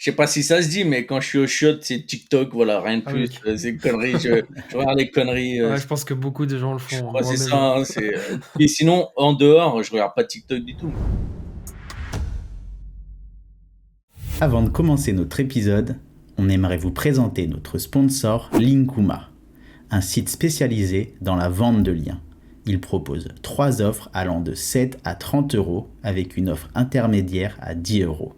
sais pas si ça se dit, mais quand je suis au shot, c'est TikTok, voilà, rien de Ah plus. oui. C'est conneries. Je regarde les conneries. Ouais, je pense que beaucoup de gens le Je font, crois que c'est ça. moi-même. Hein, et sinon, en dehors, je regarde pas TikTok du tout. Avant de commencer notre épisode, on aimerait vous présenter notre sponsor Linkuma, un site spécialisé dans la vente de liens. Il propose 3 offres allant de 7 à 30 euros avec une offre intermédiaire à 10 euros.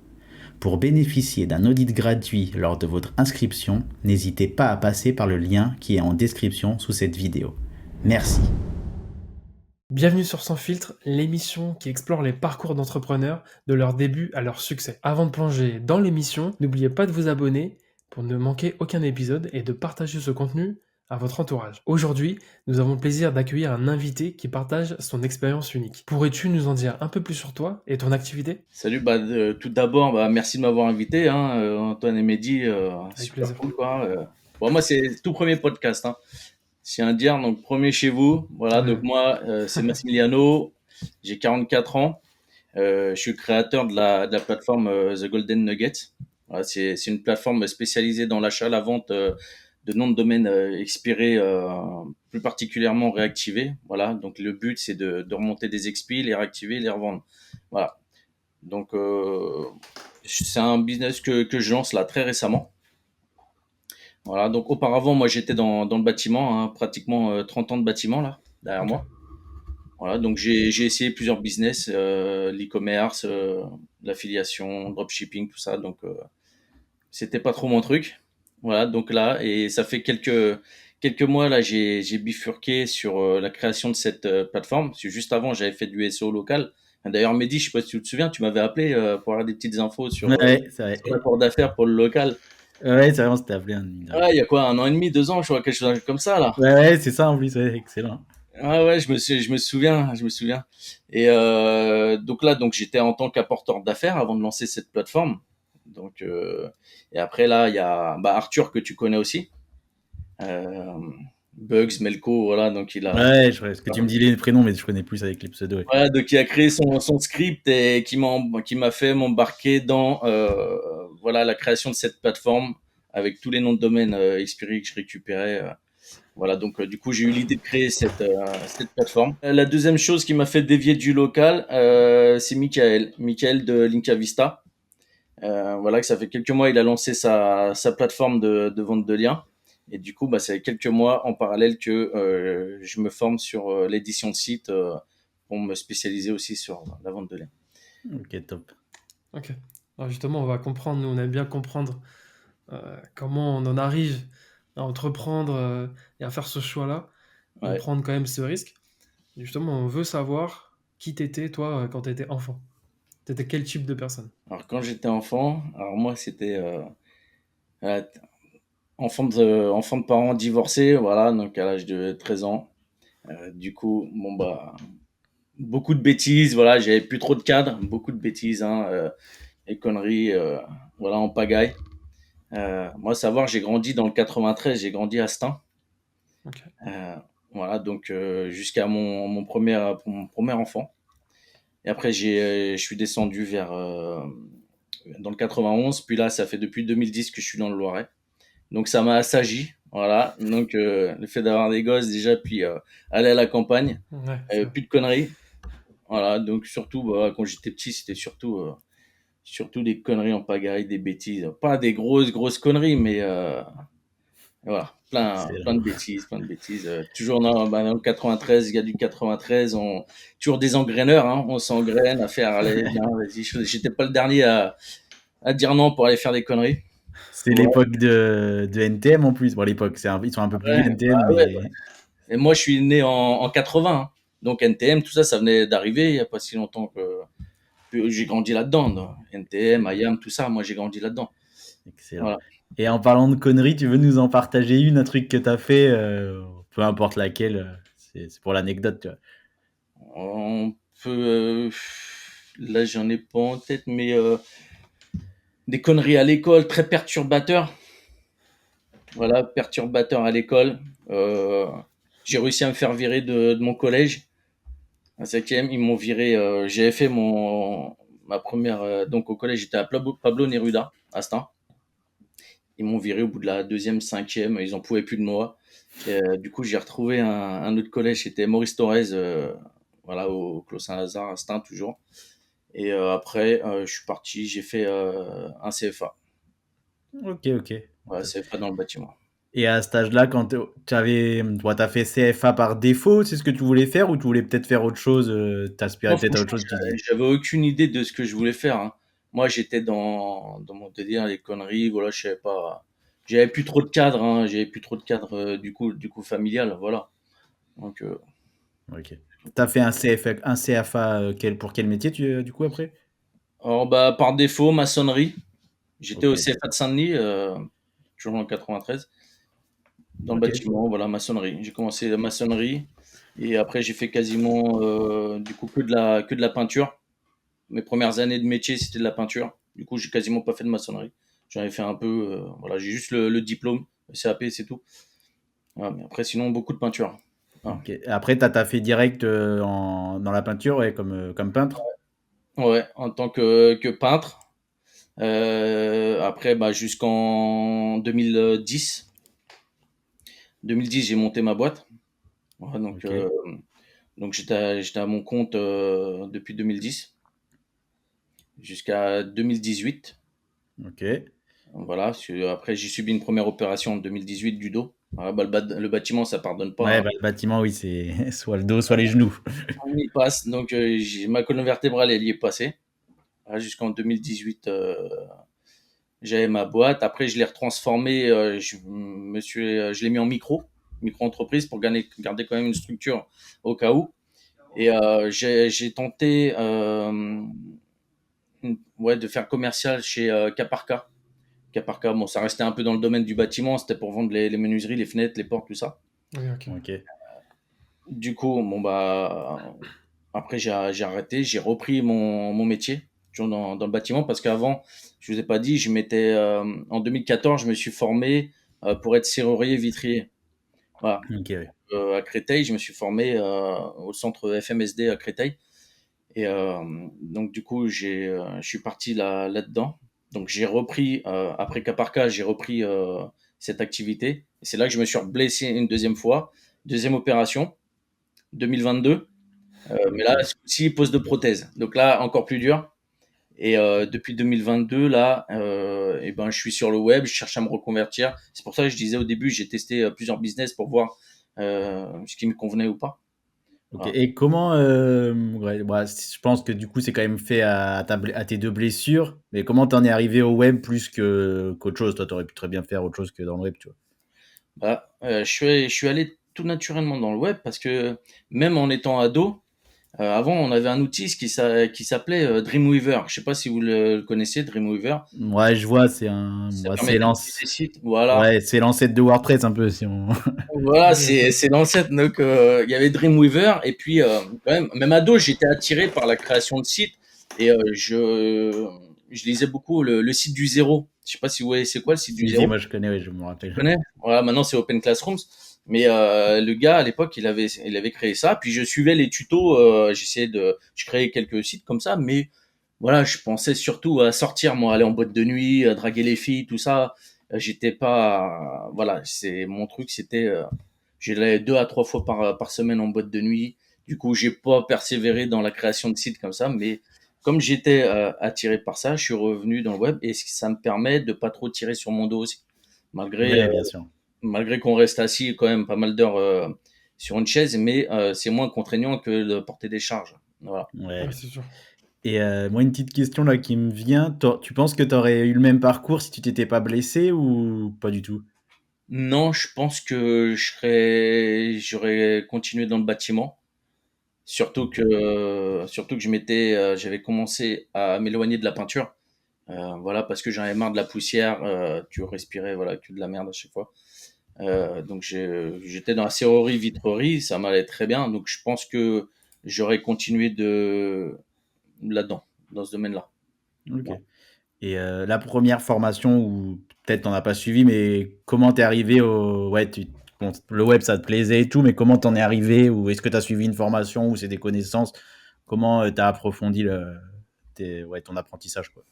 Pour bénéficier d'un audit gratuit lors de votre inscription, n'hésitez pas à passer par le lien qui est en description sous cette vidéo. Merci. Bienvenue sur Sans Filtre, l'émission qui explore les parcours d'entrepreneurs de leur début à leur succès. Avant de plonger dans l'émission, n'oubliez pas de vous abonner pour ne manquer aucun épisode et de partager ce contenu à votre entourage. Aujourd'hui, nous avons le plaisir d'accueillir un invité qui partage son expérience unique. Pourrais-tu nous en dire un peu plus sur toi et ton activité? Salut, tout d'abord, merci de m'avoir invité, hein, Antoine et Mehdi, Avec super plaisir. cool, quoi. Bon, moi, c'est le tout premier podcast, hein. C'est un dire, donc premier chez vous. Voilà, Ouais. donc moi, c'est Massimiliano, j'ai 44 ans. Je suis créateur de la plateforme The Golden Nugget. Voilà, c'est une plateforme spécialisée dans l'achat, la vente de noms de domaine expirés, plus particulièrement réactivés. Voilà, donc le but, c'est de remonter des expis, les réactiver, les revendre. Voilà. Donc, c'est un business que je lance là très récemment. Voilà. Donc, auparavant, moi, j'étais dans le bâtiment, hein, pratiquement 30 ans de bâtiment là, derrière Ok. moi. Voilà. Donc, j'ai essayé plusieurs business, l'e-commerce, l'affiliation, dropshipping, tout ça. Donc, c'était pas trop mon truc. Voilà. Donc là, et ça fait quelques mois là, j'ai bifurqué sur la création de cette plateforme. Parce que juste avant, j'avais fait du SEO local. D'ailleurs, Mehdi, je sais pas si tu te souviens, tu m'avais appelé pour avoir des petites infos Ouais, c'est vrai. sur l'apport d'affaires pour le local. Ouais, c'est vrai, on s'était appelé un mine de rien. Ah, il y a quoi, 1 an et demi, 2 ans, je crois, quelque chose comme ça là. Ouais, c'est ça en plus, ouais, excellent. Ah ouais, je me souviens, je me souviens. Et donc là, donc j'étais en tant qu'apporteur d'affaires avant de lancer cette plateforme. Donc et après là, il y a Arthur que tu connais aussi. Euh, Bugs, Melco, voilà, donc Ouais, parce que tu me dis les prénoms, mais je connais plus avec les pseudos. Ouais. voilà, donc il a créé son script et qui m'a fait m'embarquer dans voilà la création de cette plateforme avec tous les noms de domaine expirés que je récupérais. Voilà, donc du coup j'ai eu l'idée de créer cette plateforme. La deuxième chose qui m'a fait dévier du local, c'est Michael de Linka Vista. Voilà, que ça fait quelques mois, il a lancé sa plateforme de vente de liens. Et du coup, ça fait quelques mois en parallèle que je me forme sur l'édition de site pour me spécialiser aussi sur la vente de liens. Ok, top. Ok. Alors justement, on va comprendre, nous on aime bien comprendre comment on en arrive à entreprendre et à faire ce choix-là et Ouais. prendre quand même ce risque. Et justement, on veut savoir qui t'étais, toi, quand t'étais enfant. T'étais quel type de personne? Alors quand j'étais enfant, alors moi c'était euh, enfant de parents divorcés, voilà, donc à l'âge de 13 ans. Du coup, beaucoup de bêtises, voilà, j'avais plus trop de cadre, beaucoup de bêtises, hein, et conneries, voilà, en pagaille. Moi, savoir, j'ai grandi dans le 93, j'ai grandi à Stein. Ok. Euh, voilà, donc jusqu'à mon premier enfant. Et après, je suis descendu dans le 91, puis là, ça fait depuis 2010 que je suis dans le Loiret. Donc ça m'a assagi, voilà. Donc le fait d'avoir des gosses déjà, puis aller à la campagne, Ouais, ça. plus de conneries. Voilà, donc surtout, quand j'étais petit, c'était surtout des conneries en pagaille, des bêtises. Pas des grosses conneries, mais voilà, plein Excellent. de bêtises, plein de bêtises. Toujours dans le 93, gars du 93, toujours des engraineurs, hein, on s'engraine à faire, allez, viens, vas-y. J'étais pas le dernier à dire non pour aller faire des conneries. C'est Ouais, l'époque de NTM en plus. Bon, l'époque, ils sont un peu plus ouais, vieux NTM, ouais. mais Et moi, je suis né en 80, hein. Donc NTM, tout ça, ça venait d'arriver il y a pas si longtemps que j'ai grandi là-dedans. NTM, IAM, tout ça, moi j'ai grandi là-dedans. excellent. Voilà. Et en parlant de conneries, tu veux nous en partager une, un truc que t'as fait, peu importe laquelle, c'est pour l'anecdote, tu vois. On peut, là, j'en ai pas en tête, mais des conneries à l'école, très perturbateurs. Voilà, perturbateurs à l'école. Euh, j'ai réussi à me faire virer de mon collège. En cinquième, ils m'ont viré. J'avais fait ma première. Donc au collège, j'étais à Pablo Neruda, à Stein. ils m'ont viré au bout de la deuxième, cinquième. Ils en pouvaient plus de moi. Et, du coup, j'ai retrouvé un autre collège. C'était Maurice Thorez, voilà, au Clos Saint-Lazare, à Stein toujours. Et après, je suis parti. J'ai fait un CFA. Ok, ok. Voilà, CFA dans le bâtiment. Et à cet âge-là, quand t'as fait CFA par défaut, c'est ce que tu voulais faire ou tu voulais peut-être faire autre chose, Non, t'aspirais peut-être à autre franchement, chose, tu dis. j'avais aucune idée de ce que je voulais faire, hein. Moi, j'étais dans mon délire, les conneries, voilà, je savais pas. J'avais plus trop de cadre, hein, j'avais plus trop de cadre du coup familial, voilà. Donc, Ok. T'as fait un CFA pour quel métier du coup après? alors, bah, par défaut, maçonnerie. J'étais Ok. au CFA de Saint-Denis, toujours en 93, dans le Ok. bâtiment, voilà, maçonnerie. J'ai commencé la maçonnerie et après j'ai fait quasiment du coup que de la peinture. Mes premières années de métier, c'était de la peinture. Du coup, j'ai quasiment pas fait de maçonnerie. J'en ai fait un peu, voilà, j'ai juste le diplôme, le CAP, c'est tout. Voilà, mais après, sinon, beaucoup de peinture. Voilà. Ok. Après, t'as fait direct dans la peinture, ouais, comme peintre. Ouais, en tant que peintre. Après, bah, jusqu'en 2010. 2010, j'ai monté ma boîte. Voilà, Ok. donc j'étais à mon compte depuis 2010 jusqu'à 2018. Ok. Voilà, après j'ai subi une première opération en 2018 du dos. Voilà, bah, le bâtiment, ça pardonne pas, Ouais, hein. bah, le bâtiment, oui, c'est soit le dos, soit les genoux. On y passe. Donc ma colonne vertébrale, elle y est passée. Voilà, jusqu'en 2018, j'avais ma boîte. Après, je l'ai retransformée. Je l'ai mis en micro-entreprise pour garder quand même une structure au cas où. Et j'ai tenté ouais, de faire commercial chez Caparca. Caparca, bon, ça restait un peu dans le domaine du bâtiment. C'était pour vendre les menuiseries, les fenêtres, les portes, tout ça. Oui, ok. Ok. Du coup, bon, bah, après, j'ai arrêté. J'ai repris mon métier, toujours dans le bâtiment, parce qu'avant, je vous ai pas dit, en 2014, je me suis formé pour être serrurier vitrier. Voilà. Ok, ouais. À Créteil, je me suis formé au centre FMSD à Créteil. Et donc, du coup, je suis parti là-dedans. Donc, j'ai repris, après cas par cas, j'ai repris cette activité. Et c'est là que je me suis blessé une deuxième fois. Deuxième opération, 2022. Mais là, Ok. ce coup-ci, pose de prothèse. Donc là, encore plus dur. Et depuis 2022, là, et ben, je suis sur le web, je cherche à me reconvertir. C'est pour ça que je disais au début, j'ai testé plusieurs business pour voir ce qui me convenait ou pas. Ok. Voilà. Et comment, ouais, bah, je pense que du coup, c'est quand même fait à tes deux blessures. Mais comment t'en es arrivé au web plus qu'autre chose? Toi, t'aurais pu très bien faire autre chose que dans le web, tu vois. Bah, je suis allé tout naturellement dans le web parce que même en étant ado, avant, on avait un outil qui s'appelait Dreamweaver. Je sais pas si vous le connaissez, Dreamweaver. Ouais, je vois, Ça ouais, permettait de créer des sites. Voilà. ouais, c'est l'ancêtre de WordPress un peu, si on. Voilà, Oui, ok. c'est l'ancêtre. Donc, il y avait Dreamweaver. Et puis, quand même ado, j'étais attiré par la création de sites. Et je lisais beaucoup le site du zéro. Je sais pas si vous voyez c'est quoi le site du Si, zéro. moi je connais, ouais, je me Tu rappelle. connais? Voilà, maintenant c'est Open Classrooms. Mais le gars à l'époque, il avait créé ça. Puis je suivais les tutos. Je créais quelques sites comme ça. Mais voilà, je pensais surtout à sortir, moi, aller en boîte de nuit, à draguer les filles, tout ça. J'étais pas, voilà, c'est mon truc, c'était, j'allais 2 à 3 fois par semaine en boîte de nuit. Du coup, j'ai pas persévéré dans la création de sites comme ça, mais comme j'étais attiré par ça, je suis revenu dans le web et ça me permet de pas trop tirer sur mon dos aussi, malgré Ouais, bien sûr. malgré qu'on reste assis quand même pas mal d'heures sur une chaise, mais c'est moins contraignant que de porter des charges. Voilà. Ouais. Oui, c'est sûr. Et moi, une petite question là qui me vient. Tu penses que tu aurais eu le même parcours si tu t'étais pas blessé ou pas du tout? Non, je pense que j'aurais continué dans le bâtiment. Ok. Surtout que j'avais commencé à m'éloigner de la peinture. Voilà, parce que j'en avais marre de la poussière. Tu respirais, voilà, que de la merde à chaque fois. Donc j'étais dans la serrurerie, vitrerie, ça m'allait très bien. Donc je pense que j'aurais continué là-dedans, dans ce domaine-là. Ok. Voilà. Et la première formation, ou peut-être t'en as pas suivi, mais comment t'es arrivé au. Ouais, bon, le web ça te plaisait et tout, mais comment t'en es arrivé? Ou est-ce que t'as suivi une formation ou c'est des connaissances? Comment t'as approfondi ouais, ton apprentissage, quoi?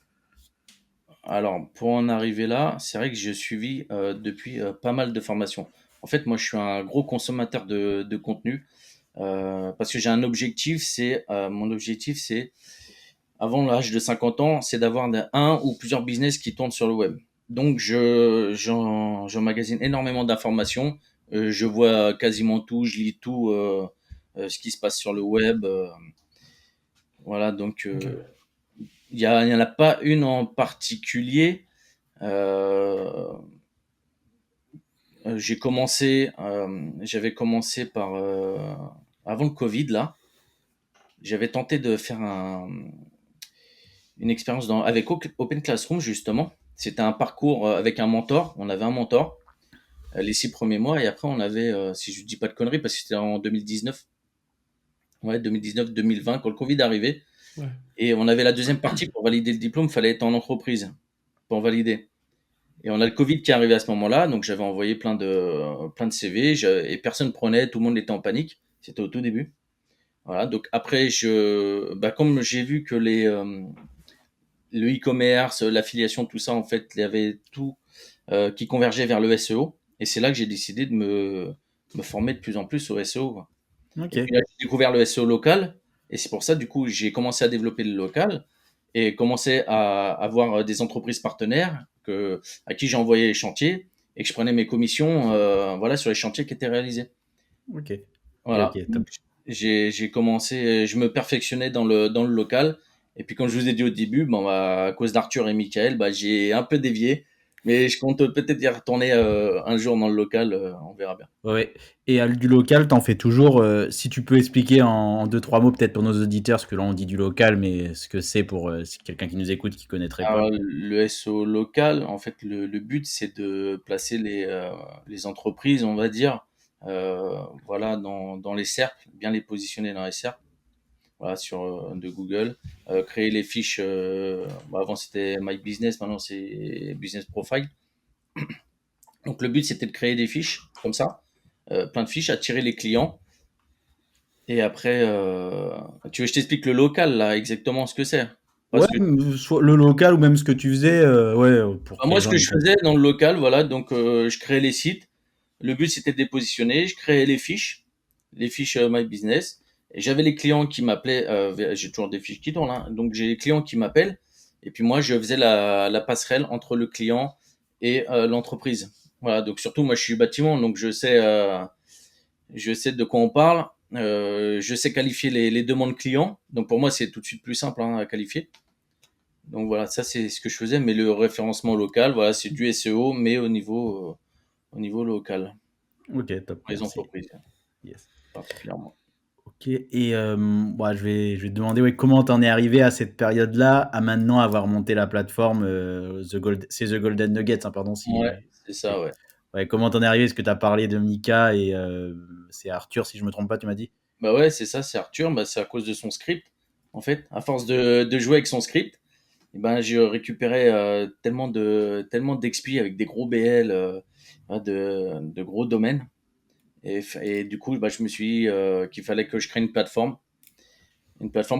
Alors, pour en arriver là, c'est vrai que j'ai suivi depuis pas mal de formations. En fait, moi, je suis un gros consommateur de contenu parce que j'ai un objectif, mon objectif, c'est avant l'âge de 50 ans, c'est d'avoir un ou plusieurs business qui tournent sur le web. Donc, j'emmagasine énormément d'informations. Je vois quasiment tout, je lis tout ce qui se passe sur le web. Voilà, donc Ok. il y en a pas une en particulier. Euh, j'avais commencé par avant le Covid là. J'avais tenté de faire une expérience avec Open Classroom justement. C'était un parcours avec un mentor. On avait un mentor les 6 premiers mois et après on avait, si je dis pas de conneries, parce que c'était en 2019, ouais 2019-2020 quand le Covid est arrivé Ouais. et on avait la deuxième partie pour valider le diplôme. Fallait être en entreprise pour valider. Et on a le Covid qui est arrivé à ce moment-là, donc j'avais envoyé plein de CV et personne prenait, tout le monde était en panique. C'était au tout début. Voilà, donc après, comme j'ai vu que le e-commerce, l'affiliation, tout ça, en fait, il y avait tout qui convergeait vers le SEO. Et c'est là que j'ai décidé de me former de plus en plus au SEO, quoi. Ok. Et puis là, j'ai découvert le SEO local. Et c'est pour ça, du coup, j'ai commencé à développer le local et commencé à avoir des entreprises partenaires à qui j'ai envoyé les chantiers et que je prenais mes commissions voilà, sur les chantiers qui étaient réalisés. Ok. Ok, Voilà. ok, top. Donc, j'ai commencé, je me perfectionnais dans le local. Et puis, comme je vous ai dit au début, bon, bah, à cause d'Arthur et Michael, bah, j'ai un peu dévié. Mais je compte peut-être y retourner un jour dans le local, on verra bien. Ouais, ouais. Et du local, t'en fais toujours. Si tu peux expliquer en deux, trois mots, peut-être pour nos auditeurs, parce que là on dit du local, mais ce que c'est pour si quelqu'un qui nous écoute qui connaîtrait pas. Alors, le SEO local, en fait, le but, c'est de placer les entreprises, on va dire, voilà, dans les cercles, bien les positionner dans les cercles, voilà, de Google, créer les fiches. Avant, c'était My Business, maintenant, c'est Business Profile. Donc, le but, c'était de créer des fiches comme ça, plein de fiches, attirer les clients. Et après, tu veux que je t'explique le local, là, exactement ce que c'est? Ouais, Parce que soit le local ou même ce que tu faisais, ouais, pour que moi, les ce gens que ils je comprennent. faisais dans le local, voilà, donc je créais les sites. Le but, c'était de les positionner. Je créais les fiches My Business. Et j'avais les clients qui m'appelaient. J'ai toujours des fiches qui tournent, hein. Donc, j'ai les clients qui m'appellent. Et puis, moi, je faisais la passerelle entre le client et l'entreprise. Voilà. Donc, surtout, moi, je suis bâtiment. Donc, je sais de quoi on parle. Je sais qualifier les demandes clients. Donc, pour moi, c'est tout de suite plus simple hein, à qualifier. Donc, voilà, ça, c'est ce que je faisais. Mais le référencement local, voilà, c'est du SEO, mais au niveau local, Ok, top, pour les merci. entreprises Yes. particulièrement. Ok, et je vais te demander ouais, comment t'en es arrivé à cette période-là, à maintenant avoir monté la plateforme c'est The Golden Nuggets, hein, pardon Ouais, si. c'est ça, ouais. Ouais, comment t'en es arrivé? Est-ce que t'as parlé de Mika et c'est Arthur, si je me trompe pas, tu m'as dit? Bah ouais, c'est ça, c'est Arthur. Bah, c'est à cause de son script, en fait. À force de jouer avec son script, et ben, j'ai récupéré tellement d'XP avec des gros BL, de gros domaines. Et du coup, bah, je me suis dit qu'il fallait que je crée une plateforme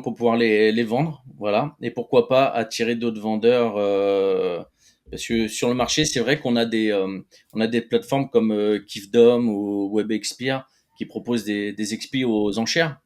pour pouvoir les vendre, voilà. Et pourquoi pas attirer d'autres vendeurs, parce que sur le marché, c'est vrai qu'on a des plateformes comme Kifdom ou WebExpert qui proposent des XP aux enchères.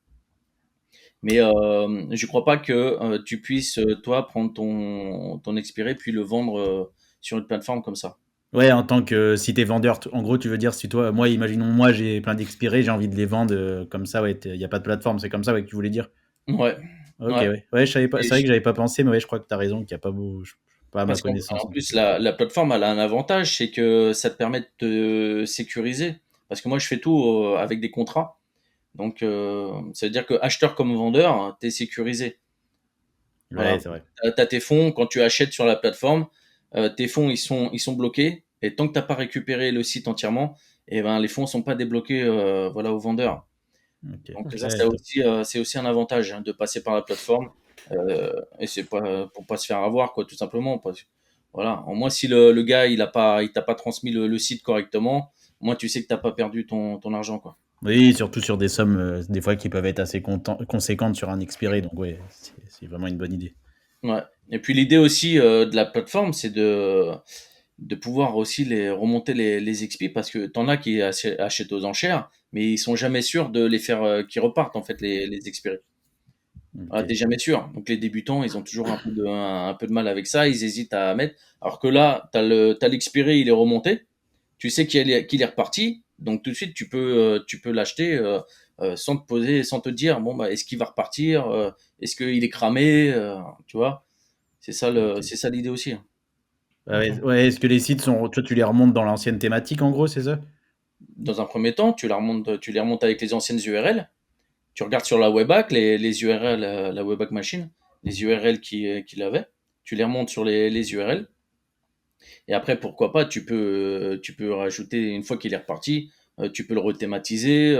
Mais je crois pas que tu puisses, toi, prendre ton expiré puis le vendre sur une plateforme comme ça. Ouais, en tant que si t'es vendeur, en gros, tu veux dire si toi, moi, imaginons moi, j'ai plein d'expirés, j'ai envie de les vendre comme ça, ouais, il y a pas de plateforme, c'est comme ça ouais, que tu voulais dire. Ouais, Ok, ouais. ouais, ouais, je savais pas, Et c'est vrai que j'avais pas pensé, mais ouais, je crois que t'as raison, qu'il y a pas beau, pas à ma parce qu'en connaissance en en tout plus, cas. la plateforme, elle a un avantage, c'est que ça te permet de te sécuriser. Parce que moi, je fais tout avec des contrats. Donc, ça veut dire que acheteur comme vendeur, tu es sécurisé. Ouais, Voilà. c'est vrai. Tu as tes fonds, quand tu achètes sur la plateforme, tes fonds, ils sont bloqués. Et tant que tu n'as pas récupéré le site entièrement, eh ben, les fonds ne sont pas débloqués voilà, au vendeur. Ok, Donc, ça, ouais, top. c'est aussi un avantage hein, de passer par la plateforme. Et c'est pas pour pas se faire avoir, quoi, tout simplement. Voilà. Au moins, si le gars, il t'a pas transmis le site correctement, au moins, tu sais que tu n'as pas perdu ton argent, quoi. Oui, surtout sur des sommes, des fois qui peuvent être assez conséquentes sur un expiré, donc ouais, c'est vraiment une bonne idée. Ouais. Et puis l'idée aussi de la plateforme, c'est de pouvoir aussi remonter les XP parce que t'en as qui achètent aux enchères, mais ils sont jamais sûrs de les faire qui repartent en fait les expirés. Voilà, Ok. t'es jamais sûr. Donc les débutants, ils ont toujours un peu de mal avec ça, ils hésitent à mettre. Alors que là, t'as l'expiré, il est remonté, tu sais qu'il est reparti, donc tout de suite tu peux l'acheter sans te poser, sans te dire bon bah est-ce qu'il va repartir, est-ce qu'il est cramé, tu vois. Ok. C'est ça l'idée aussi, hein. Ok. Ouais, ouais, est-ce que les sites sont. Toi, tu les remontes dans l'ancienne thématique, en gros, c'est ça? Dans un premier temps, tu les remontes avec les anciennes URL. Tu regardes sur la webback les URL, la webback machine, les URL qu'il avait. Tu les remontes sur les URL. Et après, pourquoi pas, tu peux rajouter, une fois qu'il est reparti, tu peux le rethématiser,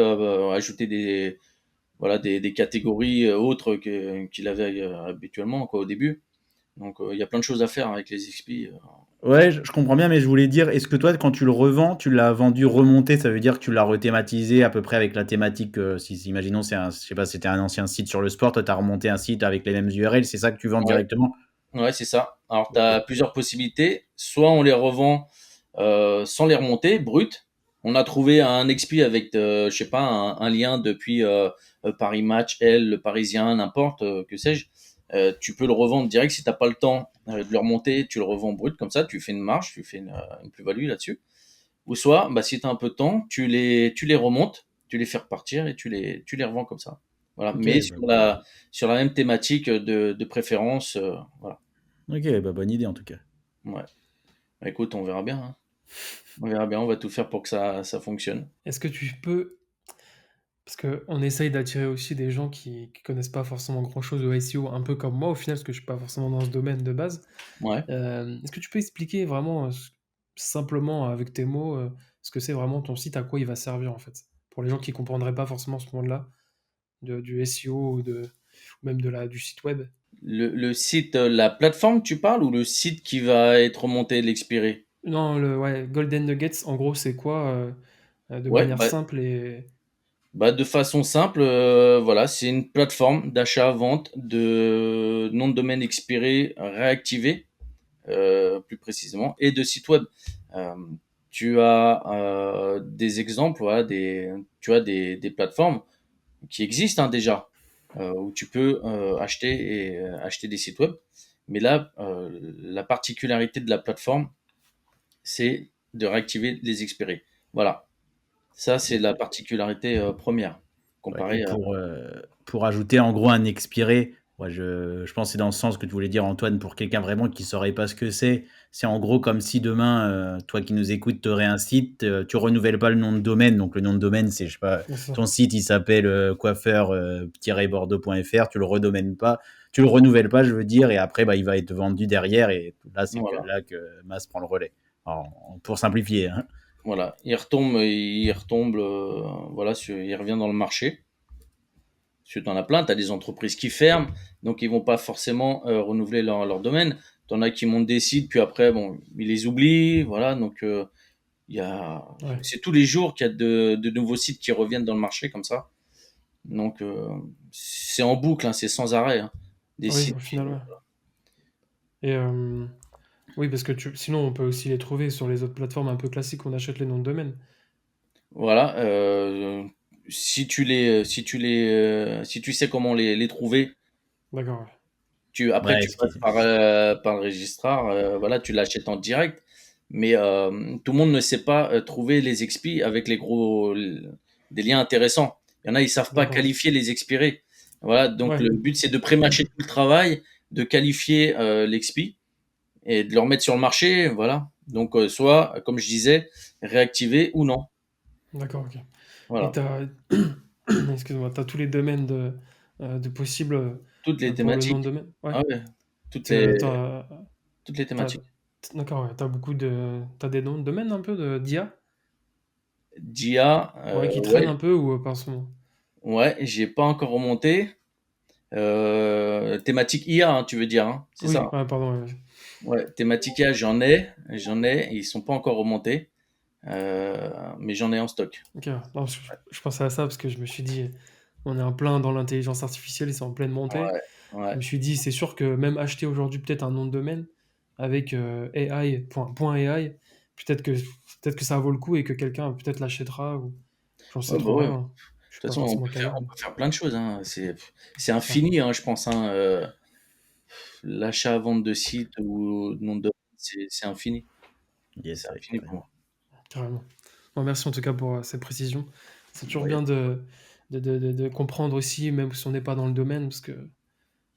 ajouter des catégories autres qu'il avait habituellement quoi, au début. Donc, il y a plein de choses à faire avec les XP. Ouais, je comprends bien, mais je voulais dire, est-ce que toi, quand tu le revends, tu l'as vendu remonté, ça veut dire que tu l'as rethématisé à peu près avec la thématique, si imaginons, je sais pas, c'était un ancien site sur le sport, toi, tu as remonté un site avec les mêmes URL, c'est ça que tu vends Ouais, directement? ouais, c'est ça. Alors, tu Ok. as plusieurs possibilités. Soit on les revend sans les remonter, brut. On a trouvé un XP avec, je sais pas, un lien depuis Paris Match, Elle, le Parisien, n'importe, que sais-je. Tu peux le revendre direct si t'as pas le temps de le remonter, tu le revends brut comme ça, tu fais une marge, tu fais une plus-value là-dessus. Ou soit, bah, si tu as un peu de temps, tu les remontes, tu les fais repartir et tu les revends comme ça. Voilà. Ok, Mais bah, sur la même thématique de préférence. Voilà. ok, bah, bonne idée en tout cas. Ouais. Bah, écoute, on verra bien, hein. On verra bien, on va tout faire pour que ça fonctionne. Est-ce que tu peux, parce qu'on essaye d'attirer aussi des gens qui connaissent pas forcément grand-chose au SEO, un peu comme moi au final, parce que je suis pas forcément dans ce domaine de base. Ouais. Est-ce que tu peux expliquer vraiment simplement avec tes mots ce que c'est vraiment ton site, à quoi il va servir en fait, pour les gens qui comprendraient pas forcément ce monde-là du SEO ou même du site web? Le site, la plateforme, tu parles, ou le site qui va être remonté, l'expiré? Non, ouais, Golden Nuggets, en gros, c'est quoi de Ouais, manière simple et de façon simple, voilà, c'est une plateforme d'achat-vente de nom de domaine expiré réactivé, plus précisément, et de sites web. Euh, Tu as des exemples, voilà, tu as des plateformes qui existent hein, déjà, où tu peux acheter des sites web. Mais là, la particularité de la plateforme, c'est de réactiver les expirés. Voilà, ça c'est la particularité première, Ouais, et comparée à... pour ajouter en gros un expiré, ouais, je pense que c'est dans le sens que tu voulais dire, Antoine, pour quelqu'un vraiment qui ne saurait pas ce que c'est en gros comme si demain, toi qui nous écoutes, tu aurais un site, tu renouvelles pas le nom de domaine. Donc le nom de domaine, c'est, je sais pas, c'est ça. ton site, il s'appelle coiffeur-bordeaux.fr, tu le redommaines pas, tu le renouvelles pas, je veux dire, et après, bah, il va être vendu derrière, et là, c'est que Voilà, là que Mas prend le relais. Alors, pour simplifier, hein. voilà, il retombe, voilà, il revient dans le marché. Parce que tu en as plein, tu as des entreprises qui ferment, donc ils vont pas forcément renouveler leur domaine. Tu en as qui montent des sites, puis après, bon, ils les oublient, voilà, donc Ouais. c'est tous les jours qu'il y a de nouveaux sites qui reviennent dans le marché comme ça. Donc c'est en boucle, hein, c'est sans arrêt, hein, des Oui, sites. au final, ouais. Et oui, parce que sinon, on peut aussi les trouver sur les autres plateformes un peu classiques où on achète les noms de domaine. Voilà, si tu sais comment les trouver, D'accord, ouais. après Ouais, tu passes par le registrar, voilà, tu l'achètes en direct. Mais tout le monde ne sait pas trouver les expis avec des liens intéressants. Il y en a, ils savent pas D'accord. qualifier les expirés. Voilà, donc Ouais. le but c'est de pré-matcher tout le travail, de qualifier l'expi et de le remettre sur le marché. Voilà. Donc soit, comme je disais, réactiver ou non. D'accord, ok. Et Voilà. t'as, excuse-moi, t'as tous les domaines de possibles Toutes les pour le nom de thématiques. domaine? Ouais. Ah ouais, toutes T'as, les, t'as, toutes les t'as- thématiques. d'accord, ouais. T'as des noms de domaine un peu d'IA? Dia, Ouais, qui traînent ouais, un peu ou pas en ce moment? ouais, j'ai pas encore remonté. Thématique IA, hein, tu veux dire, hein, c'est Oui, ça? ouais, pardon. Ouais. Ouais, thématique IA, j'en ai, ils sont pas encore remontés, mais j'en ai en stock. Ok, ouais. Non, je pensais à ça parce que je me suis dit, on est en plein dans l'intelligence artificielle et c'est en pleine montée. Je me Ouais. suis dit, c'est sûr que même acheter aujourd'hui peut-être un nom de domaine avec AI, point AI, peut-être que, peut-être que ça vaut le coup et que quelqu'un peut-être l'achètera ou j'en sais Ouais, bah trop ouais. De rien. Je suis toute pas façon, forcément calé. on peut faire plein de choses, hein. C'est Ouais, infini, hein, je pense, hein, l'achat-vente de sites ou de nom de domaine, c'est infini. C'est Yes, ouais, infini pour carrément. moi. carrément. Bon, merci en tout cas pour ces précisions. C'est toujours Ouais. bien de comprendre aussi, même si on n'est pas dans le domaine, parce que